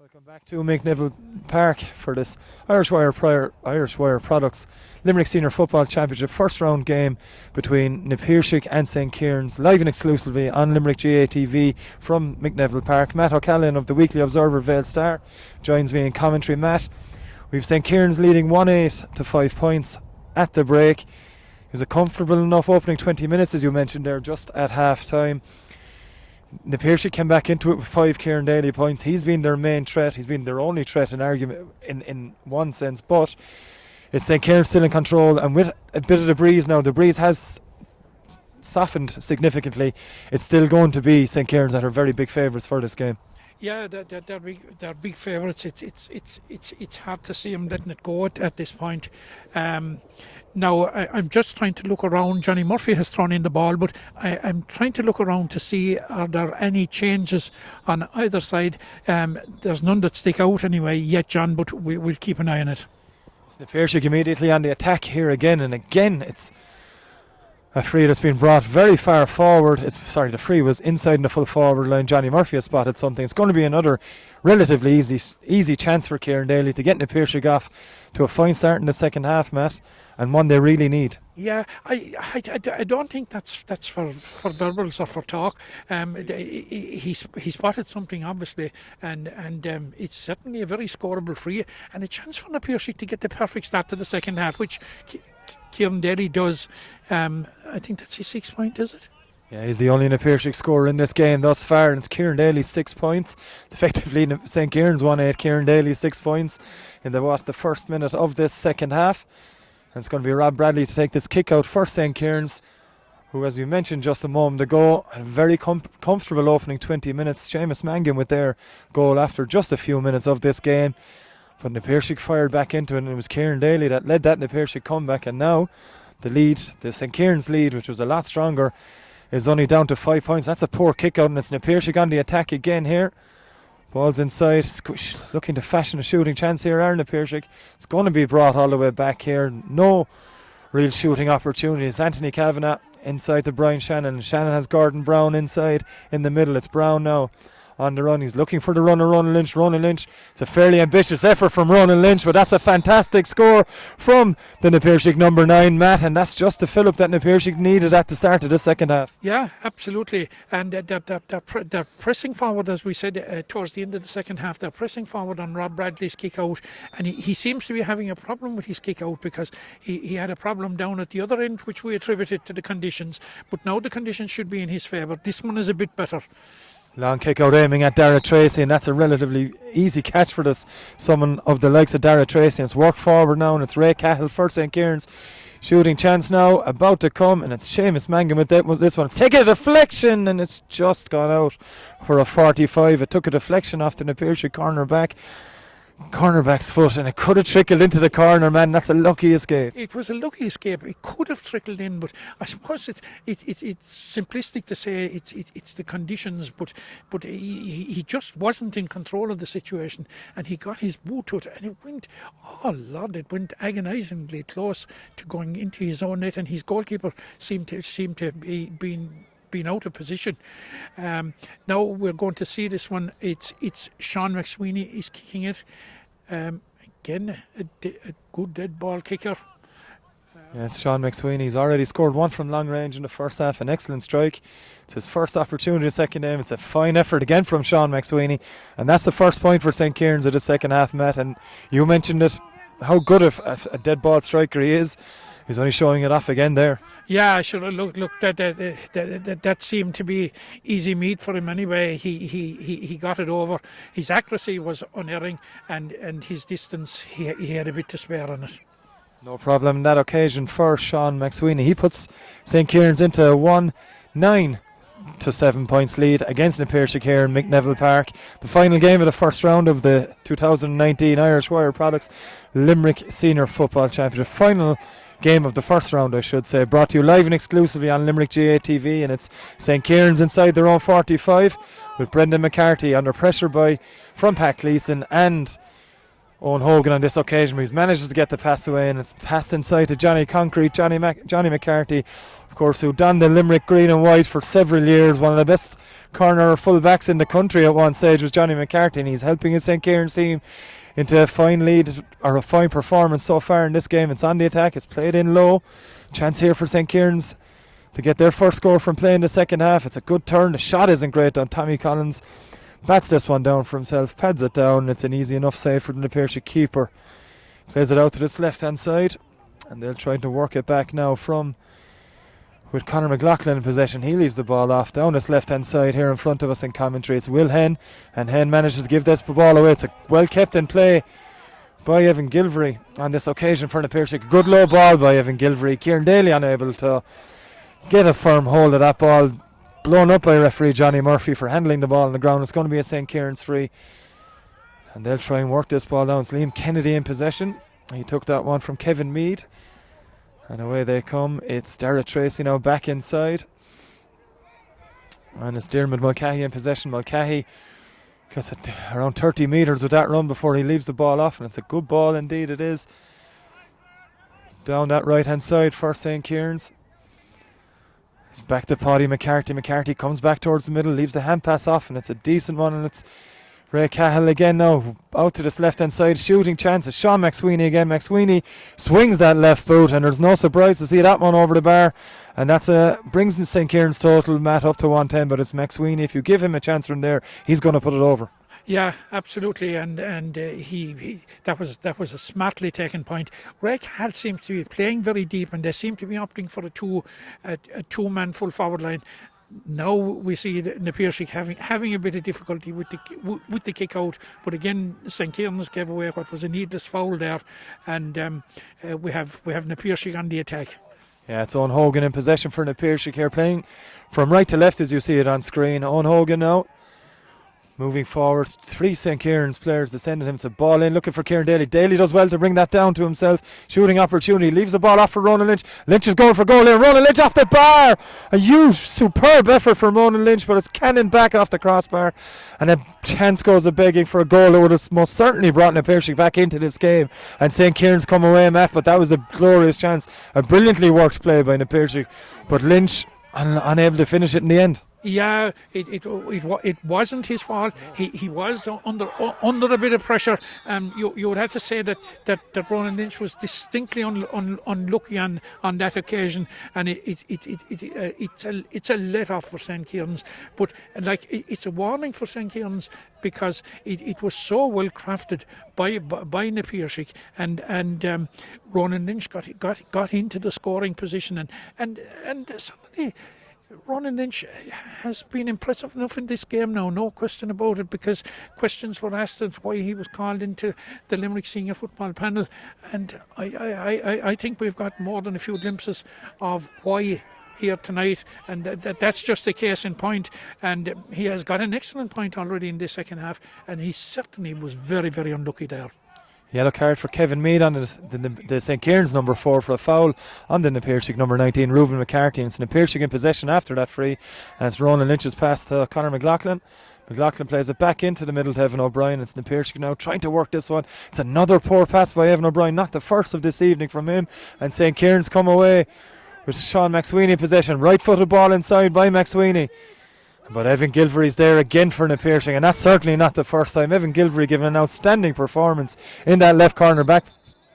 Welcome back to Mick Neville Park for this Irish Wire Products Limerick Senior Football Championship first round game between Piarsaigh and St. Kieran's, live and exclusively on Limerick GATV from Mick Neville Park. Matt O'Callaghan of the Weekly Observer Vale Star joins me in commentary. Matt, we've St. Kieran's leading 1-8 to 5 points at the break. It was a comfortable enough opening 20 minutes, as you mentioned there, just at half time. Piarsaigh came back into it with 5 Kieran Daly points. He's been their main threat. He's been their only threat in argument in one sense, but it's St. Kieran's still in control, and with a bit of the breeze now, the breeze has softened significantly. It's still going to be St. Kieran's that are very big favourites for this game. Yeah, they're big favourites. It's hard to see them letting it go at this point. Now, I'm just trying to look around. Johnny Murphy has thrown in the ball, but I'm trying to look around to see are there any changes on either side. There's none that stick out anyway yet, John, but we'll keep an eye on it. It's Piarsaigh immediately on the attack here again, and again it's a free that's been brought very far forward. The free was inside in the full forward line. Johnny Murphy has spotted something. It's going to be another relatively easy chance for Kieran Daly to get Piarsaigh off to a fine start in the second half, Matt, and one they really need. Yeah, I don't think that's for verbals or for talk. He spotted something obviously, and it's certainly a very scoreable free and a chance for Piarsaigh to get the perfect start to the second half, which Kieran Daly does. I think that's his 6 point, is it? Yeah, he's the only Piarsaigh scorer in this game thus far, and it's Kieran Daly's 6 points. Effectively, St. Kieran's 1-8, Kieran Daly 6 points in the first minute of this second half. And it's going to be Rob Bradley to take this kick out for St. Kieran's, who, as we mentioned just a moment ago, had a very comfortable opening 20 minutes. Sheamus Mangan with their goal after just a few minutes of this game. But Piarsaigh fired back into it, and it was Kieran Daly that led that Piarsaigh comeback. And now the St. Kieran's lead, which was a lot stronger, is only down to 5 points. That's a poor kick out, and it's Piarsaigh on the attack again here. Ball's inside, looking to fashion a shooting chance here, Piarsaigh. It's going to be brought all the way back here. No real shooting opportunities. Anthony Kavanagh inside to Brian Shannon. Shannon has Gordon Brown inside in the middle. It's Brown now on the run. He's looking for the runner, Ronan Lynch. It's a fairly ambitious effort from Ronan Lynch, but that's a fantastic score from the Piarsaigh number 9, Matt, and that's just the fill-up that Piarsaigh needed at the start of the second half. Yeah, absolutely. And they're pressing forward, as we said, towards the end of the second half. They're pressing forward on Rob Bradley's kick out, and he seems to be having a problem with his kick out because he had a problem down at the other end, which we attributed to the conditions, but now the conditions should be in his favour. This one is a bit better. Long kick out aiming at Dara Tracy, and that's a relatively easy catch for someone of the likes of Dara Tracy. And it's work forward now, and it's Ray Cahill for St. Kieran's. Shooting chance now about to come, and it's Sheamus Mangan with this one. It's taking a deflection, and it's just gone out for a 45. It took a deflection off the Piarsaigh cornerback's foot, and it could have trickled into the corner, man. That's a lucky escape. It was a lucky escape. It could have trickled in, but I suppose it's simplistic to say it's the conditions, but he just wasn't in control of the situation, and he got his boot to it, and it went, it went agonisingly close to going into his own net, and his goalkeeper seemed to be been out of position. Now we're going to see this one. It's Sean McSweeney is kicking it. Again, a good dead ball kicker. It's Sean McSweeney. He's already scored one from long range in the first half. An excellent strike. It's his first opportunity in the second game. It's a fine effort again from Sean McSweeney, and that's the first point for St. Kieran's of the second half, Matt. And you mentioned it, how good a dead ball striker he is. He's only showing it off again there. Yeah, I should have looked. That seemed to be easy meat for him anyway. He got it over. His accuracy was unerring, and his distance, he had a bit to spare on it. No problem on that occasion for Sean McSweeney. He puts St. Kieran's into a 1-9 to 7 points lead against Piarsaigh here in Mick Neville Park. The final game of the first round of the 2019 Irish Wire Products Limerick Senior Football Championship. Final game of the first round, I should say, brought to you live and exclusively on Limerick GATV, and it's St. Kieran's inside their own 45 with Brendan McCarthy under pressure from Pat Gleeson and Owen Hogan on this occasion, he's managed to get the pass away, and it's passed inside to Johnny Concrete, Johnny McCarthy, of course, who donned the Limerick green and white for several years. One of the best corner full backs in the country at one stage was Johnny McCarthy, and he's helping his St. Kieran's team into a fine lead, or a fine performance so far in this game. It's on the attack, it's played in low. Chance here for St. Kieran's to get their first score from play in the second half. It's a good turn, the shot isn't great on Tommy Collins. Bats this one down for himself, pads it down. It's an easy enough save for the Piarsaigh keeper. Plays it out to this left hand side, and they'll try to work it back now from with Conor McLaughlin in possession. He leaves the ball off down this left hand side here in front of us in commentary. It's Will Henn, and Henn manages to give this ball away. It's a well kept in play by Evan Gilvery on this occasion for the Piarsaigh. Good low ball by Evan Gilvery. Kieran Daly unable to get a firm hold of that ball. Blown up by referee Johnny Murphy for handling the ball on the ground. It's going to be a St. Kieran's free, and they'll try and work this ball down. It's Liam Kennedy in possession. He took that one from Kevin Mead, and away they come. It's Dara Tracy now back inside, and it's Diarmuid Mulcahy in possession. Mulcahy gets it around 30 metres with that run before he leaves the ball off, and it's a good ball indeed it is. Down that right hand side for St. Kieran's. It's back to Paddy McCarthy. McCarthy comes back towards the middle, leaves the hand pass off, and it's a decent one, and it's Ray Cahill again now, out to this left hand side, shooting chance. It's Sean McSweeney again. McSweeney swings that left boot, and there's no surprise to see that one over the bar, and that's brings St. Kieran's total, Matt, up to 110, but it's McSweeney. If you give him a chance from there, he's going to put it over. Yeah, absolutely, and he that was a smartly taken point. Ray Cahill seems to be playing very deep, and they seem to be opting for a two-man full forward line. Now we see the Piarsaigh having a bit of difficulty with the kick out, but again St. Kieran's gave away what was a needless foul there, and we have the Piarsaigh on the attack. Yeah, it's Owen Hogan in possession for the Piarsaigh here, playing from right to left as you see it on screen. Owen Hogan now moving forward, 3 St. Kieran's players descending him to ball in, looking for Kieran Daly. Daly does well to bring that down to himself. Shooting opportunity, leaves the ball off for Ronan Lynch. Lynch is going for goal here. Ronan Lynch off the bar. A huge, superb effort from Ronan Lynch, but it's cannoned back off the crossbar. And a chance goes a begging for a goal that would have most certainly brought the Piarsaigh back into this game. And St. Kieran's come away, Matt, but that was a glorious chance. A brilliantly worked play by the Piarsaigh, but Lynch unable to finish it in the end. Yeah, it wasn't his fault. He was under a bit of pressure. You would have to say that Ronan Lynch was distinctly unlucky on that occasion, and it's a let off for St. Kieran's. But it's a warning for St. Kieran's, because it was so well crafted by the Piarsaigh, and Ronan Lynch got into the scoring position, and suddenly Ronan Lynch has been impressive enough in this game now, no question about it, because questions were asked as why he was called into the Limerick senior football panel, and I think we've got more than a few glimpses of why here tonight, and that's just the case in point, and he has got an excellent point already in the second half, and he certainly was very, very unlucky there. Yellow card for Kevin Mead on the St. Kieran's number 4 for a foul on the Piarsaigh number 19, Reuben McCarthy. And it's Piarsaigh in possession after that free, and it's Ronan Lynch's pass to Conor McLaughlin. McLaughlin plays it back into the middle to Evan O'Brien. It's Piarsaigh now trying to work this one. It's another poor pass by Evan O'Brien, not the first of this evening from him, and St. Kieran's come away with Sean McSweeney in possession. Right footed ball inside by McSweeney, but Evan Gilvery's there again for Piarsaigh, and that's certainly not the first time. Evan Gilvery giving an outstanding performance in that left corner back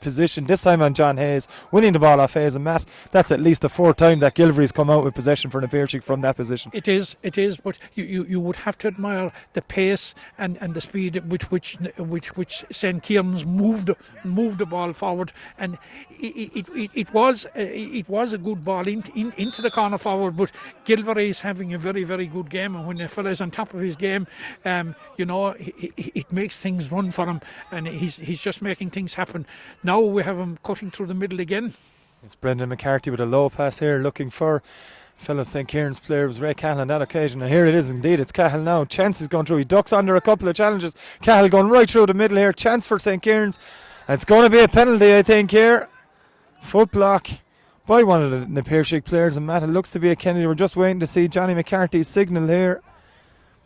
position, this time on John Hayes, winning the ball off Hayes. And Matt, that's at least the 4th time that Gilvery's come out with possession for Piarsaigh from that position. It is, but you would have to admire the pace and the speed with which St. Kieran's moved the ball forward, and it was a good ball into the corner forward. But Gilvery is having a very, very good game, and when the fella is on top of his game, it makes things run for him, and he's just making things happen. Now we have him cutting through the middle again. It's Brendan McCarthy with a low pass here, looking for fellow St. Kieran's player. It was Ray Cahill on that occasion, and here it is indeed. It's Cahill now. Chance is going through. He ducks under a couple of challenges. Cahill going right through the middle here. Chance for St. Kieran's. And it's going to be a penalty, I think, here. Foot block by one of the Piarsaigh players, and Matt, it looks to be a Kennedy. We're just waiting to see Johnny McCarthy's signal here.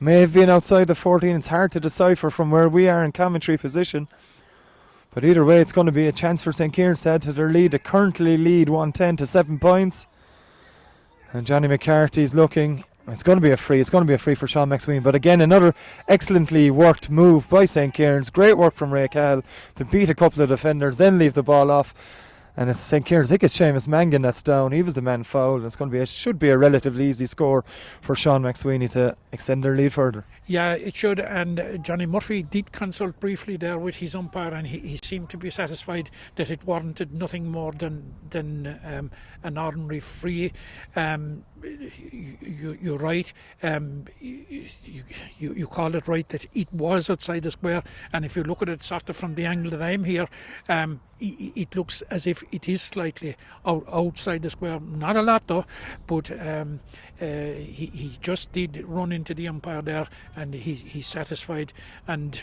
May have been outside the 14. It's hard to decipher from where we are in commentary position. But either way, it's going to be a chance for St. Kieran's to add to their lead. They currently lead 110 to 7 points. And Johnny McCarthy's looking. It's going to be a free. It's going to be a free for Sean McSween. But again, another excellently worked move by St. Kieran's. Great work from Ray Cal to beat a couple of defenders, then leave the ball off. And it's St. Kieran's. I think it's Sheamus Mangan that's down. He was the man fouled. It's going to be should be a relatively easy score for Sean McSweeney to extend their lead further. Yeah, it should. And Johnny Murphy did consult briefly there with his umpire, and he seemed to be satisfied that it warranted nothing more than an ordinary free. You're right. You called it right that it was outside the square, and if you look at it sort of from the angle that I'm here, it looks as if it is slightly outside the square. Not a lot though, but he just did run into the umpire there, and he's satisfied, and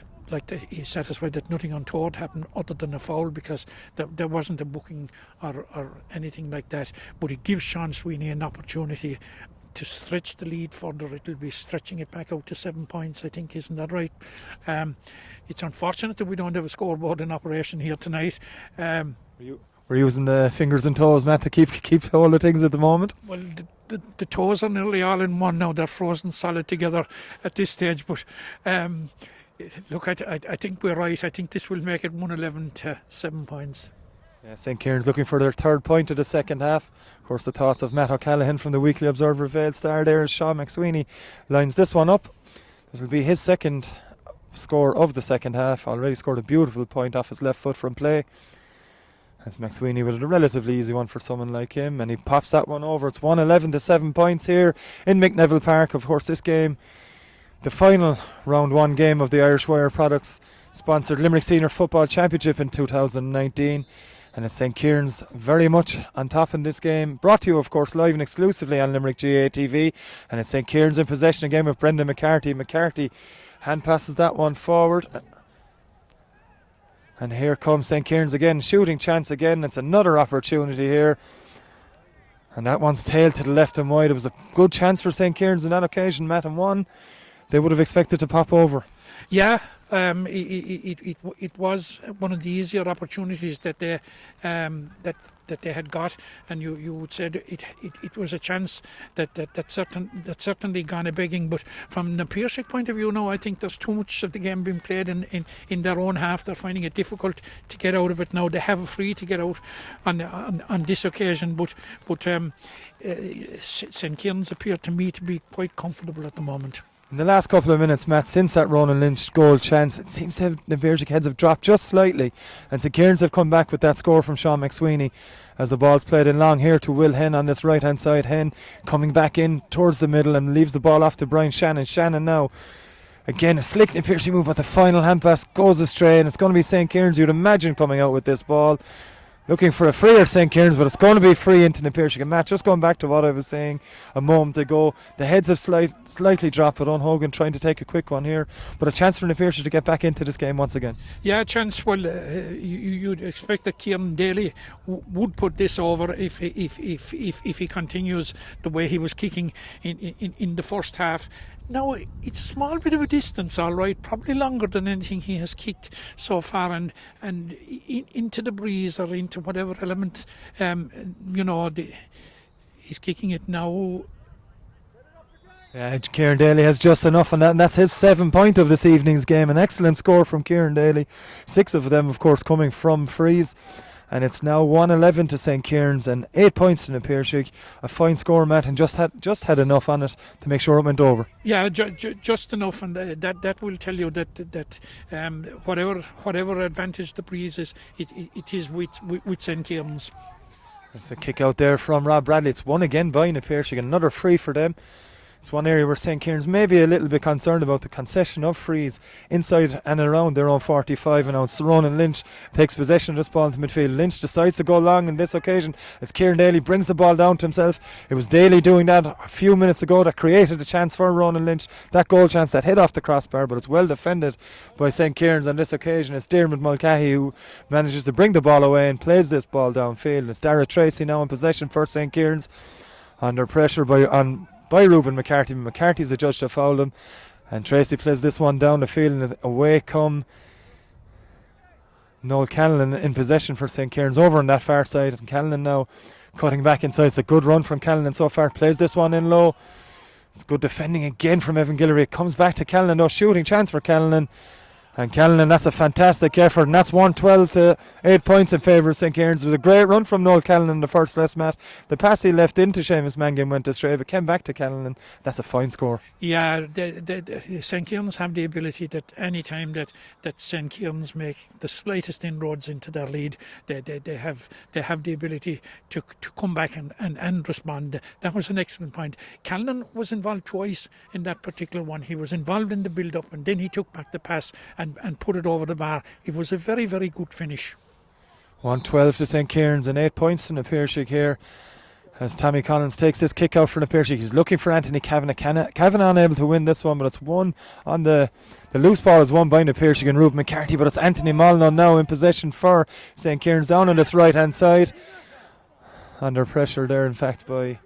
he's satisfied that nothing untoward happened other than a foul, because there wasn't a booking or anything like that. But it gives Sean Sweeney an opportunity to stretch the lead further. It'll be stretching it back out to 7 points, I think, isn't that right? It's unfortunate that we don't have a scoreboard in operation here tonight. We're using the fingers and toes, Matt, to keep hold of things at the moment. Well, the toes are nearly all in one now. They're frozen solid together at this stage. But look, I think we're right. I think this will make it 111 to 7 points. Yeah, St. Kieran's looking for their third point of the second half. Of course, the thoughts of Matt O'Callaghan from the Weekly Observer Vale Star there as Sean McSweeney lines this one up. This will be his second score of the second half. Already scored a beautiful point off his left foot from play. As McSweeney with a relatively easy one for someone like him, and he pops that one over. It's 111 to 7 points here in Neville Park. Of course, this game, the final round one game of the Irish Wire Products sponsored Limerick Senior Football Championship in 2019. And it's St. Kieran's very much on top in this game. Brought to you, of course, live and exclusively on Limerick GA TV. And it's St. Kieran's in possession again with Brendan McCarthy. McCarthy hand passes that one forward. And here comes St. Kieran's again. Shooting chance again. It's another opportunity here. And that one's tailed to the left and wide. It was a good chance for St. Kieran's on that occasion, Matt, and one they would have expected to pop over. Yeah, it was one of the easier opportunities that they had got, and you would say that it was a chance that certainly gone a begging. But from the Piarsaigh point of view now, I think there's too much of the game being played in their own half. They're finding it difficult to get out of it now. They have a free to get out on this occasion, but St. Kieran's appear to me to be quite comfortable at the moment. In the last couple of minutes, Matt, since that Ronan Lynch goal chance, it seems to have the Piarsaigh heads have dropped just slightly, and St. Kieran's have come back with that score from Sean McSweeney as the ball's played in long here to Will Henn on this right hand side. Henn coming back in towards the middle and leaves the ball off to Brian Shannon. Shannon now again a slick Piarsaigh move, but the final hand pass goes astray, and it's going to be St. Kieran's, you'd imagine, coming out with this ball. Looking for a free or St. Kieran's, but it's going to be free into the Piarsaigh. And Matt, just going back to what I was saying a moment ago, the heads have slightly dropped, but Hogan trying to take a quick one here, but a chance for the Piarsaigh to get back into this game once again. Yeah, a chance. Well, you'd expect that Kieran Daly would put this over if he continues the way he was kicking in the first half. Now, it's a small bit of a distance, all right, probably longer than anything he has kicked so far, and into the breeze or into whatever element, he's kicking it now. Yeah, Kieran Daly has just enough on that, and that's his 7 point of this evening's game. An excellent score from Kieran Daly, 6 of them, of course, coming from frees. And it's now 111 to St. Kieran's and 8 points to the Piarsaigh. A fine score, Matt, and just had enough on it to make sure it went over. Yeah, just enough, and that will tell you that whatever advantage the breeze is, it is with St. Kieran's. It's a kick out there from Rob Bradley. It's won again by the Piarsaigh. Another free for them. It's one area where St. Kieran's may be a little bit concerned about the concession of frees inside and around their own 45. And now it's Ronan Lynch takes possession of this ball into midfield. Lynch decides to go long on this occasion as Kieran Daly brings the ball down to himself. It was Daly doing that a few minutes ago that created a chance for Ronan Lynch. That goal chance that hit off the crossbar, but it's well defended by St. Kieran's on this occasion. It's Diarmuid Mulcahy who manages to bring the ball away and plays this ball downfield. It's Dara Tracy now in possession for St. Kieran's under pressure by Reuben McCarthy. McCarthy's adjudged to foul him, and Tracy plays this one down the field, and away come Noel Callan in possession for St. Kieran's over on that far side, and Callan now cutting back inside. It's a good run from Callan so far. Plays this one in low. It's good defending again from Evan Guillory. It comes back to Callan. No shooting chance for Callan. And Callan, that's a fantastic effort, and that's 112 to 8 points in favour of St. Kieran's. It was a great run from Noel Callan in the first place, Matt. The pass he left into Sheamus Mangan went astray, but came back to Callan, and that's a fine score. Yeah, the St. Kieran's have the ability that any time that St. Kieran's make the slightest inroads into their lead, they have the ability to come back and respond. That was an excellent point. Callan was involved twice in that particular one. He was involved in the build-up, and then he took back the pass and put it over the bar. It was a very, very good finish. 112 to St. Kieran's and 8 points in the Piarsaigh here as Tommy Collins takes this kick out from the Piarsaigh. He's looking for Anthony Kavanagh. Kavanagh unable to win this one, but it's won on the loose ball is won by the Piarsaigh and Ruben McCarthy, but it's Anthony Molyneux now in possession for St. Kieran's down on this right hand side. Under pressure there in fact by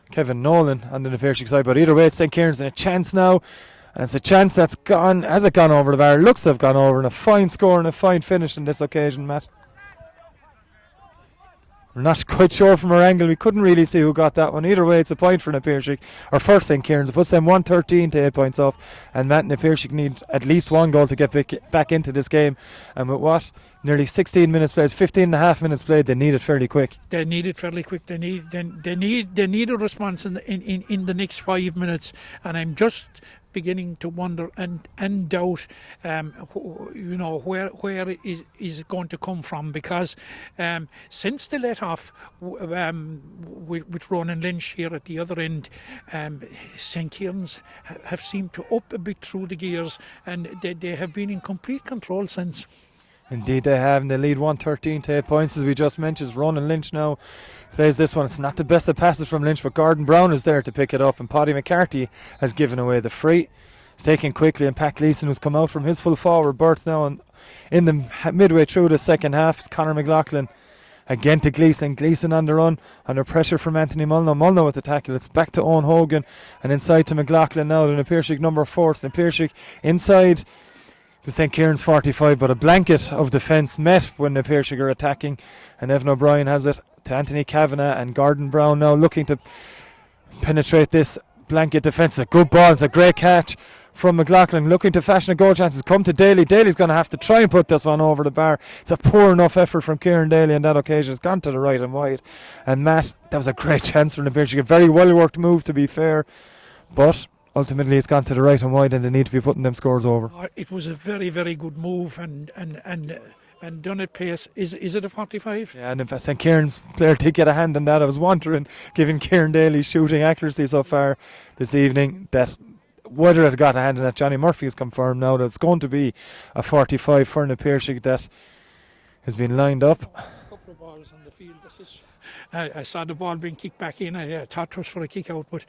Kevin Nolan on the Piarsaigh side, but either way it's St. Kieran's in a chance now. And it's a chance that's gone. Has it gone over the bar? It looks to have gone over, and a fine score and a fine finish on this occasion, Matt. We're not quite sure from our angle. We couldn't really see who got that one. Either way, it's a point for Piarsaigh, or first St. Kieran's. It puts them 113 to 8 points off. And Matt and Piarsaigh need at least one goal to get back into this game. And with what? Nearly 16 minutes played, 15 and a half minutes played. They need it fairly quick. They need it fairly quick. They need a response in the next 5 minutes. And I'm just beginning to wonder and doubt, where is it going to come from? Because since they let off with Ronan Lynch here at the other end, St. Kieran's have seemed to up a bit through the gears, and they have been in complete control since. Indeed they have, and they lead 113 to 8 points as we just mentioned. Ronan Lynch now plays this one. It's not the best of passes from Lynch, but Gordon Brown is there to pick it up, and Paddy McCarthy has given away the free. It's taken quickly, and Pat Gleeson, who's come out from his full forward berth now, and in the midway through the second half, it's Conor McLaughlin again to Gleeson. Gleeson on the run, under pressure from Anthony Molyneux. Molyneux with the tackle. It's back to Owen Hogan, and inside to McLaughlin now. And Piarsaigh number 4. So Piarsaigh inside the St. Kieran's 45, but a blanket of defence met when the Piarsaigh are attacking, and Evan O'Brien has it to Anthony Kavanagh, and Gordon Brown now looking to penetrate this blanket defence. A good ball. It's a great catch from McLaughlin, looking to fashion a goal chance. It's come to Daly. Daly's going to have to try and put this one over the bar. It's a poor enough effort from Kieran Daly on that occasion. It's gone to the right and wide. And Matt, that was a great chance from the Piarsaigh. A very well worked move, to be fair, but ultimately it's gone to the right and wide, and they need to be putting them scores over. It was a very, very good move, and done at pace. Is it a 45? Yeah, and if St. Kieran's player did get a hand on that, I was wondering, given Kieran Daly's shooting accuracy so far this evening, that whether it got a hand on that. Johnny Murphy has confirmed now that it's going to be a 45 for the Piarsaigh that has been lined up. A couple of balls on the field. I saw the ball being kicked back in. I thought it was for a kick out, but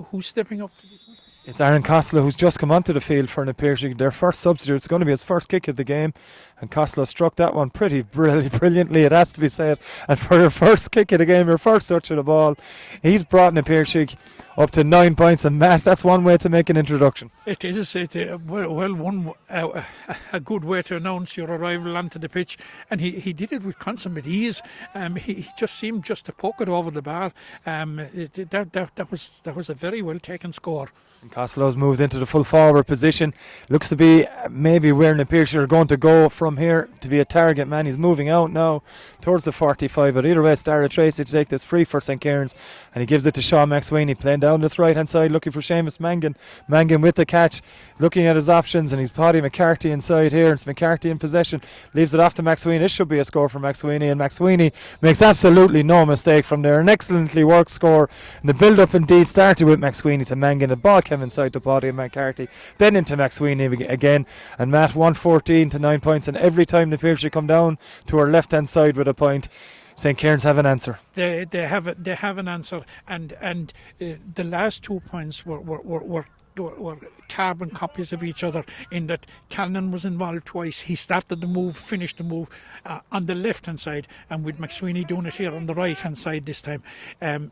who's stepping up to this one? It's Aaron Costello, who's just come onto the field for the Piarsaigh. Their first substitute. It's going to be his first kick of the game, and Costello struck that one pretty brilliantly, it has to be said. And for your first kick of the game, your first touch of the ball, he's brought the Piarsaigh up to 9 points. And Matt, that's one way to make an introduction. It is. A good way to announce your arrival onto the pitch, and he did it with consummate ease. He just seemed just to poke it over the bar. That was a very well taken score. And Costello's moved into the full forward position. Looks to be maybe where the Piarsaigh are going to go from here to be a target man. He's moving out now towards the 45, but either way it's Dara Tracy to take this free for St. Kieran's, and he gives it to Sean McSweeney, playing down this right hand side looking for Sheamus Mangan. Mangan with the catch, looking at his options, and he's Paddy McCarthy inside here. It's McCarthy in possession, leaves it off to McSweeney. This should be a score for McSweeney, and McSweeney makes absolutely no mistake from there. An excellently worked score, and the build up indeed started with McSweeney to Mangan. The ball came inside to Paddy and McCarthy, then into McSweeney again, and Matt 114 to 9 points, and every time the Piarsaigh come down to our left hand side with a point, St. Kieran's have an answer. They have an answer, and the last 2 points were were carbon copies of each other, in that Callan was involved twice. He started the move, finished the move on the left hand side, and with McSweeney doing it here on the right hand side this time.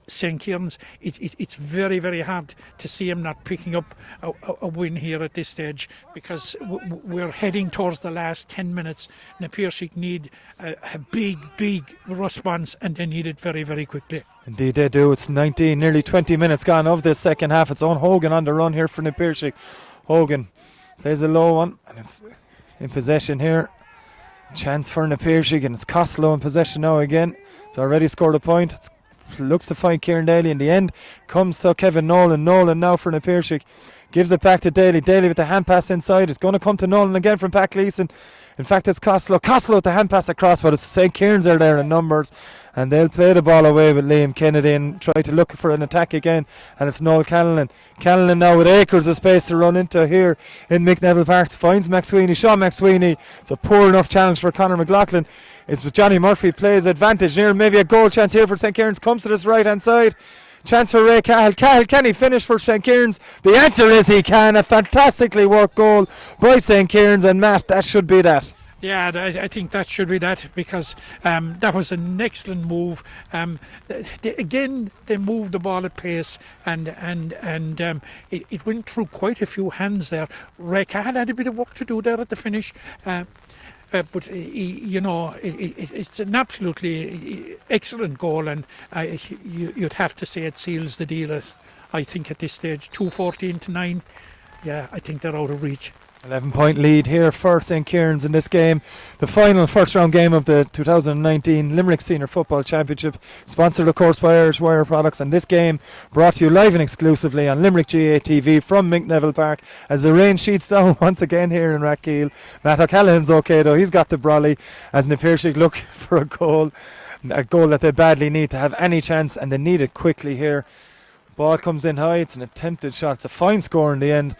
St. Kieran's, it's very, very hard to see him not picking up a win here at this stage, because we're heading towards the last 10 minutes. Now Piarsaigh need a big response, and they need it very, very quickly. Indeed they do. It's 19, nearly 20 minutes gone of this second half. It's on Hogan on the run here for Piarsaigh. Hogan plays a low one, and it's in possession here. Chance for Piarsaigh, and it's Costello in possession now again. It's already scored a point. It looks to find Kieran Daly in the end. Comes to Kevin Nolan. Nolan now for Piarsaigh. Gives it back to Daly. Daly with the hand pass inside. It's going to come to Nolan again from Pat Gleeson. In fact, it's Costello. Costello with the hand pass across, but it's St. Kieran's are there in numbers, and they'll play the ball away with Liam Kennedy and try to look for an attack again. And it's Noel Callan. Callan now with acres of space to run into here in Mick Neville Park. Finds McSweeney. Sean McSweeney. It's a poor enough challenge for Conor McLaughlin. It's with Johnny Murphy plays advantage near. Maybe a goal chance here for St. Kieran's. Comes to this right hand side. Chance for Ray Cahill. Cahill, can he finish for St. Kieran's? The answer is he can. A fantastically worked goal by St. Kieran's, and Matt, that should be that. Yeah, I think that should be that, because that was an excellent move. They moved the ball at pace, and it went through quite a few hands there. Ray Cahill had a bit of work to do there at the finish. But it's an absolutely excellent goal, and you'd have to say it seals the deal. I think at this stage, 2-14-9. Yeah, I think they're out of reach. 11-point lead here for St. Kieran's in this game. The final first round game of the 2019 Limerick Senior Football Championship, sponsored of course by Irish Wire Products, and this game brought to you live and exclusively on Limerick GA TV from Mick Neville Park, as the rain sheets down once again here in Rathkeil. Matt O'Callaghan's okay though, he's got the brolly, as Piarsaigh look for a goal that they badly need to have any chance, and they need it quickly here. Ball comes in high, it's an attempted shot, it's a fine score in the end.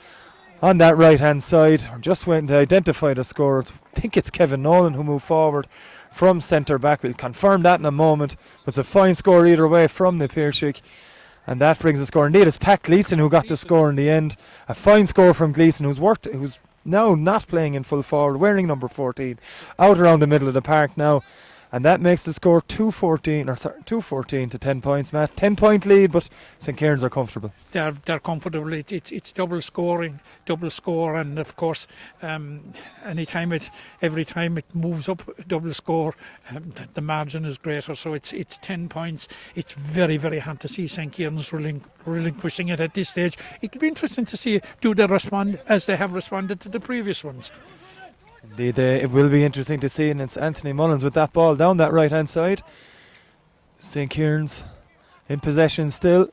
On that right hand side, we're just waiting to identify the scorer. I think it's Kevin Nolan who moved forward from centre back. We'll confirm that in a moment. But it's a fine score either way from Piarsaigh. And that brings the score. Indeed, it's Pat Gleeson who got the score in the end. A fine score from Gleeson, who's now not playing in full forward, wearing number 14, out around the middle of the park now. And that makes the score 2-14 to 10 points, Matt. 10-point lead, but St. Kieran's are comfortable. They're comfortable. It's double score, and of course, every time it moves up double score, the margin is greater. So it's 10 points. It's very, very hard to see St. Kieran's relinquishing it at this stage. It'll be interesting to see, do they respond as they have responded to the previous ones. Indeed, it will be interesting to see, and it's Anthony Mullins with that ball down that right hand side. St. Kieran's in possession still,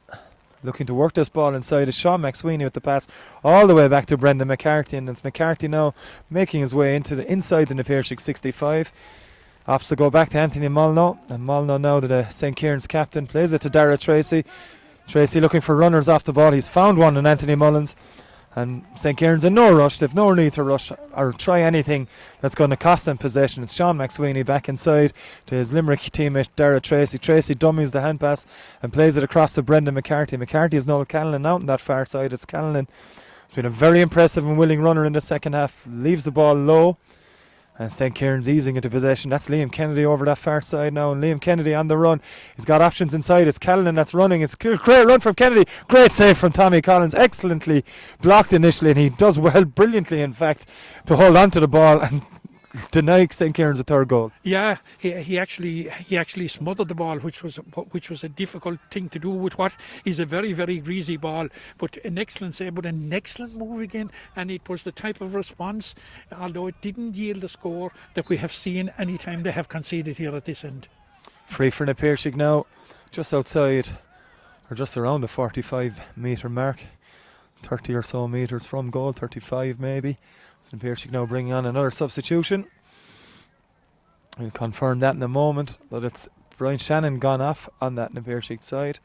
looking to work this ball inside. It's Sean McSweeney with the pass all the way back to Brendan McCarthy, and it's McCarthy now making his way into inside the Piarsaigh 65. Opts to go back to Anthony Molyneux, and Molyneux now to the St. Kieran's captain, plays it to Dara Tracy. Tracy looking for runners off the ball. He's found one in Anthony Mullins. And St. Kieran's in no rush. They've no need to rush or try anything that's going to cost them possession. It's Sean McSweeney back inside to his Limerick teammate Dara Tracy. Tracy dummies the hand pass and plays it across to Brendan McCarthy. McCarthy is Noel Callan out on that far side. It's Callan. He's been a very impressive and willing runner in the second half. Leaves the ball low. And St. Kieran's easing into possession. That's Liam Kennedy over that far side now. And Liam Kennedy on the run. He's got options inside. It's Callan that's running. It's a great run from Kennedy. Great save from Tommy Collins. Excellently blocked initially. And he does well, brilliantly in fact, to hold on to the ball and deny St. Kieran's a third goal. Yeah, he actually smothered the ball, which was a difficult thing to do with what is a very, very greasy ball. But an excellent save, but an excellent move again, and it was the type of response, although it didn't yield the score, that we have seen any time they have conceded here at this end. Free for Piarsaigh now, just outside, or just around the 45 metre mark, 30 or so metres from goal, 35 maybe. So Piarsaigh now bringing on another substitution. We'll confirm that in a moment, but it's Brian Shannon gone off on that Piarsaigh side.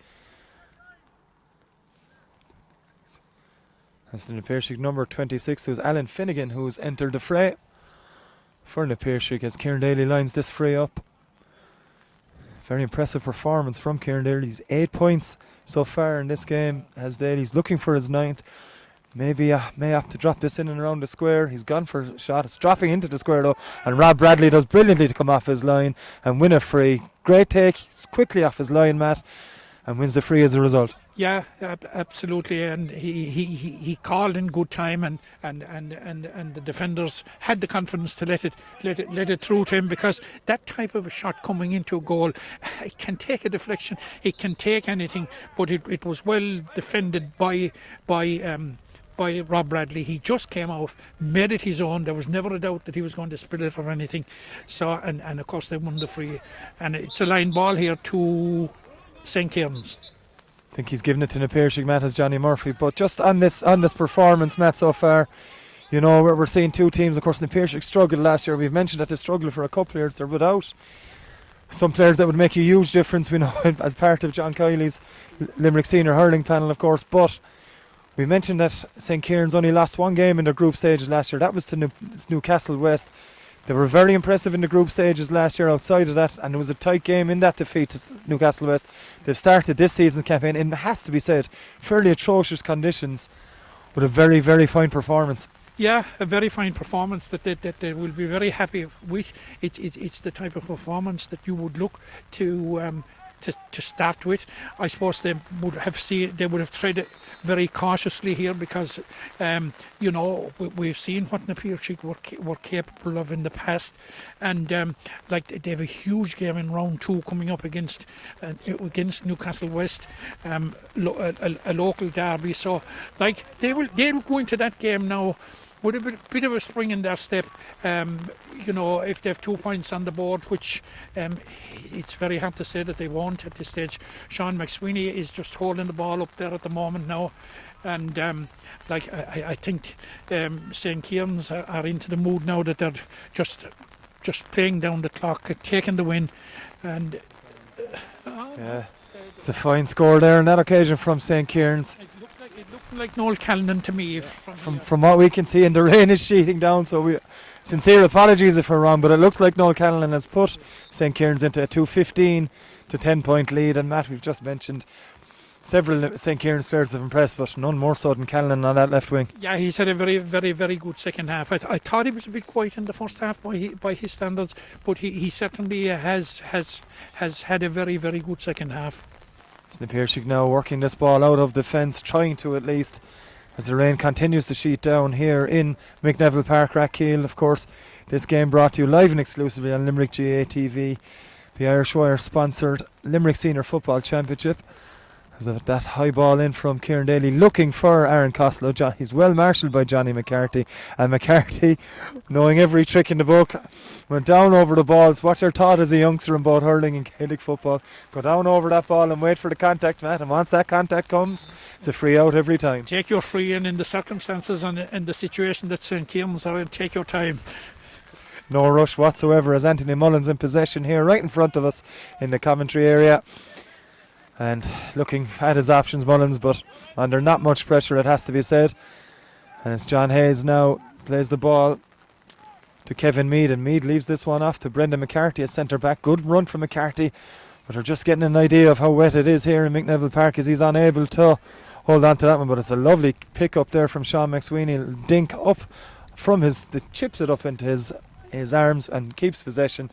That's the Piarsaigh number 26, who's Alan Finnegan, who's entered the fray for Piarsaigh as Kieran Daly lines this fray up. Very impressive performance from Kieran Daly. He's 8 points so far in this game as Daly's looking for his 9th. Maybe may have to drop this in and around the square. He's gone for a shot. It's dropping into the square though, and Rob Bradley does brilliantly to come off his line and win a free. Great take. He's quickly off his line, Matt, and wins the free as a result. Yeah, absolutely, and he called in good time, and the defenders had the confidence to let it through to him, because that type of a shot coming into a goal, it can take a deflection, it can take anything, but it was well defended by Rob Bradley. He just came out, made it his own. There was never a doubt that he was going to spill it or anything. So and of course they won the free, and it's a line ball here to St. Kierans. I think he's given it to the Piarsaigh, Matt, as Johnny Murphy. But just on this performance, Matt, so far, you know, we're seeing two teams. Of course, the Piarsaigh struggled last year. We've mentioned that they've struggled for a couple of years. They're without some players that would make a huge difference, we know, as part of John Kiley's Limerick senior hurling panel, of course. But we mentioned that St. Kieran's only lost one game in their group stages last year. That was to Newcastle West. They were very impressive in the group stages last year outside of that, and it was a tight game in that defeat to Newcastle West. They've started this season's campaign in, it has to be said, fairly atrocious conditions, with a very, very fine performance. Yeah, a very fine performance that they will be very happy with. It's the type of performance that you would look to start with. I suppose they would have treaded very cautiously here, because you know, we've seen what the Piarsaigh were capable of in the past, and like they have a huge game in round 2 coming up against Newcastle West, a local derby. So like they'll go into that game now with a bit of a spring in their step. You know, if they have 2 points on the board, which it's very hard to say that they won't at this stage. Sean McSweeney is just holding the ball up there at the moment now, and I think St. Kieran's are into the mood now that they're just playing down the clock, taking the win, and yeah, it's a fine score there on that occasion from St. Kieran's. It looked like Noel Callan to me. From what we can see, and the rain is sheeting down, so we sincere apologies if we're wrong, but it looks like Noel Callan has put St. Kieran's into a 2-15 to 10 point lead. And Matt, we've just mentioned several St. Kieran's players have impressed, but none more so than Callan on that left wing. Yeah, he's had a very, very, very good second half. I thought he was a bit quiet in the first half by his standards, but he certainly has had a very, very good second half. The Piarsaigh now working this ball out of defence, trying to at least, as the rain continues to sheet down here in Neville Park, Rathkeil. Of course, this game brought to you live and exclusively on Limerick GA TV, the Irish Wire sponsored Limerick Senior Football Championship. That high ball in from Kieran Daly, looking for Aaron Costello. He's well marshalled by Johnny McCarthy, and McCarthy, knowing every trick in the book, went down over the balls. What you're taught as a youngster in both hurling and Gaelic football: go down over that ball and wait for the contact, Matt, and once that contact comes, it's a free out every time. Take your free in the circumstances and the situation that St. Kieran's are in. Take your time. No rush whatsoever, as Anthony Mullins in possession here right in front of us in the commentary area, and looking at his options, Mullins, but under not much pressure, it has to be said. And it's John Hayes now plays the ball to Kevin Mead, and Mead leaves this one off to Brendan McCarthy as centre back. Good run from McCarthy, but we're just getting an idea of how wet it is here in Neville Park, as he's unable to hold on to that one. But it's a lovely pick up there from Sean McSweeney. Dink up from chips it up into his arms and keeps possession.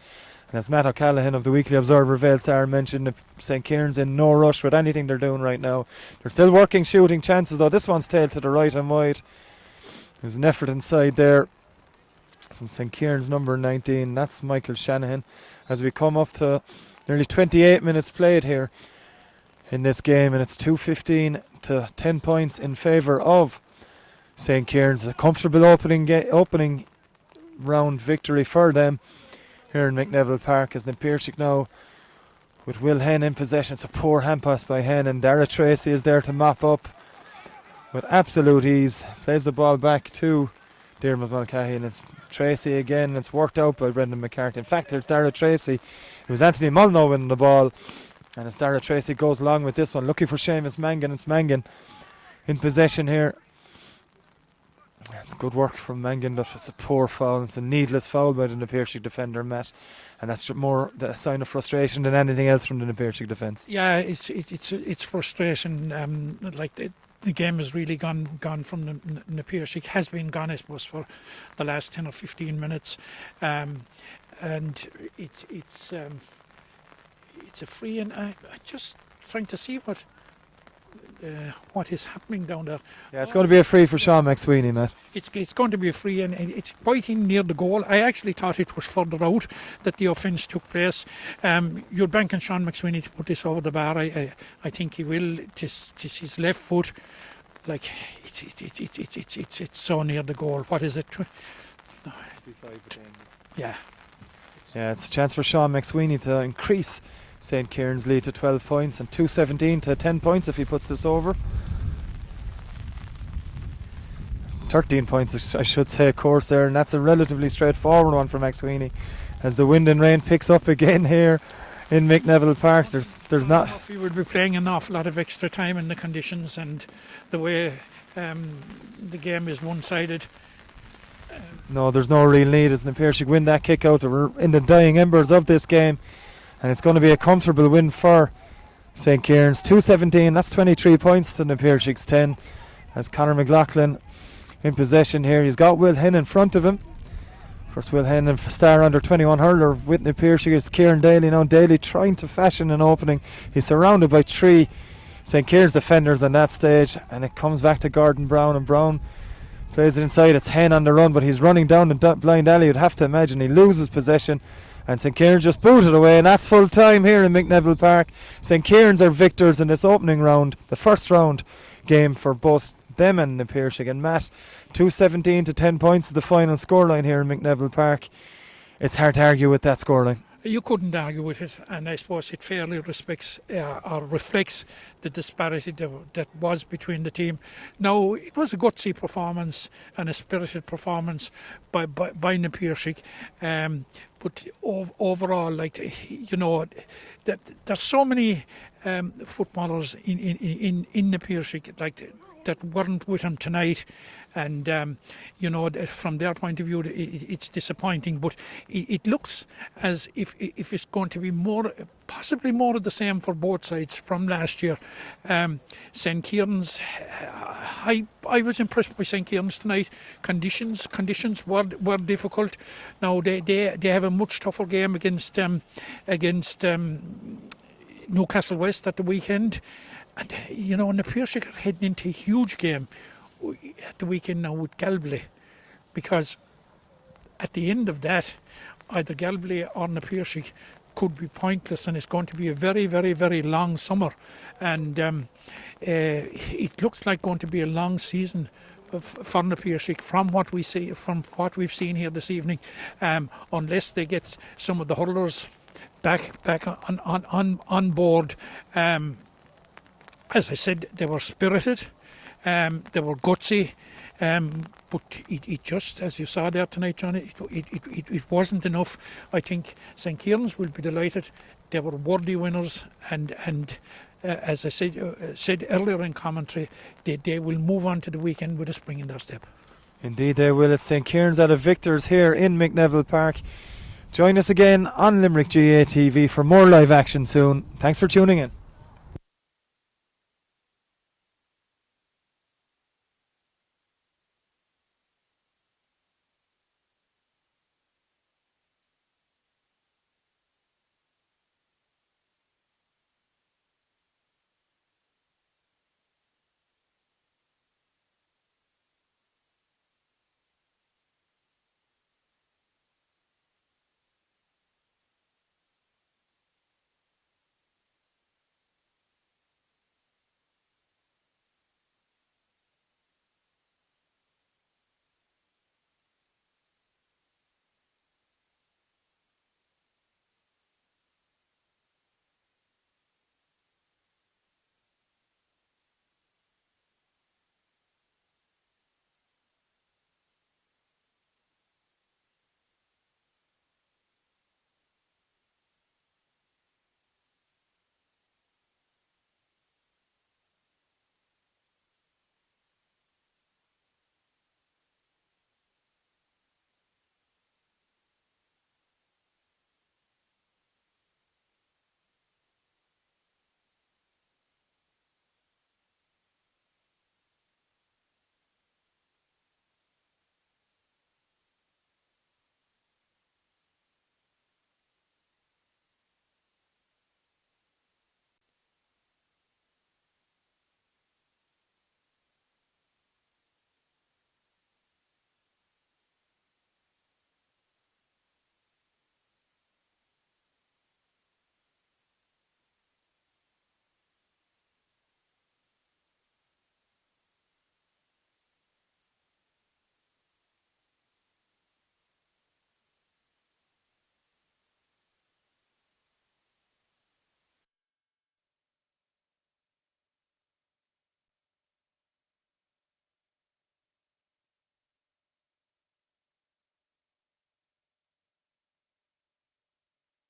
And as Matt O'Callaghan of the Weekly Observer Vale Star mentioned, St. Kieran's in no rush with anything they're doing right now. They're still working shooting chances, though. This one's tailed to the right and wide. There's an effort inside there from St. Kieran's number 19. That's Michael Shanahan. As we come up to nearly 28 minutes played here in this game, and it's 2-15 to 10 points in favour of St. Kieran's. A comfortable opening round victory for them here in Neville Park, as the Piarsaigh now with Will Henn in possession. It's a poor hand pass by Henn, and Dara Tracy is there to mop up with absolute ease. Plays the ball back to Diarmuid Mulcahy, and it's Tracy again. It's worked out by Brendan McCarthy. In fact, it's Dara Tracy. It was Anthony Mulno winning the ball, and it's Dara Tracy goes along with this one, looking for Sheamus Mangan. It's Mangan in possession here. It's good work from Mangan, but it's a poor foul. It's a needless foul by the Piarsaigh defender, Matt, and that's more a sign of frustration than anything else from the Piarsaigh defence. Yeah, it's frustration. the game has really gone from the Piarsaigh, has been gone, I suppose, for the last 10 or 15 minutes, and it's a free, and I just trying to see what is happening down there. Yeah, it's going to be a free for Sean McSweeney, Matt. It's going to be a free, and it's quite in near the goal. I actually thought it was further out that the offence took place. You're banking Sean McSweeney to put this over the bar. I think he will. It's his left foot, like it's so near the goal. What is it? Yeah. Yeah, it's a chance for Sean McSweeney to increase St. Kieran's lead to 12 points and 217 to 10 points if he puts this over. 13 points, I should say, of course, there, and that's a relatively straightforward one for McSweeney as the wind and rain picks up again here in Neville Park. There's not. If we would be playing an awful lot of extra time in the conditions and the way the game is one-sided. No, there's no real need as the Piarsaigh win that kick out. We're in the dying embers of this game, and it's going to be a comfortable win for St. Kieran's. 217, that's 23 points to the Piarsaig's 10 as Conor McLaughlin in possession here. He's got Will Henn in front of him. First Will Henn, star under 21 hurler with the Piarsaigh is Kieran Daly. Now Daly trying to fashion an opening. He's surrounded by 3 St. Kieran's defenders on that stage, and it comes back to Gordon Brown, and Brown plays it inside. It's Henn on the run, but he's running down the blind alley. You'd have to imagine he loses possession, and St. Kieran just booted away, and that's full time here in Neville Park. St. Kieran's are victors in this opening round, the first round game for both them and the Piarsaigh. And Matt, 217 to 10 points is the final scoreline here in Neville Park. It's hard to argue with that scoreline. You couldn't argue with it, and I suppose it fairly reflects the disparity that was between the team. Now, it was a gutsy performance and a spirited performance by the Piarsaigh, but overall, like, that there's so many footballers in the Piarsaigh, like, that weren't with him tonight, and from their point of view it's disappointing, but it looks as if it's going to be possibly more of the same for both sides from last year. St. Kieran's, I was impressed by St. Kieran's tonight. Conditions were difficult. Now they have a much tougher game against Newcastle West at the weekend. And, and the Piarsaigh are heading into a huge game at the weekend now with Galway, because at the end of that, either Galway or the Piarsaigh could be pointless, and it's going to be a very, very, very long summer. And it looks like going to be a long season for the Piarsaigh from what we've seen here this evening, unless they get some of the hurlers back on board. As I said, they were spirited, they were gutsy, but it just, as you saw there tonight, John, it wasn't enough. I think St. Kieran's will be delighted. They were worthy winners, and as I said earlier in commentary, they will move on to the weekend with a spring in their step. Indeed they will. It's St. Kieran's out of victors here in Neville Park. Join us again on Limerick GA TV for more live action soon. Thanks for tuning in.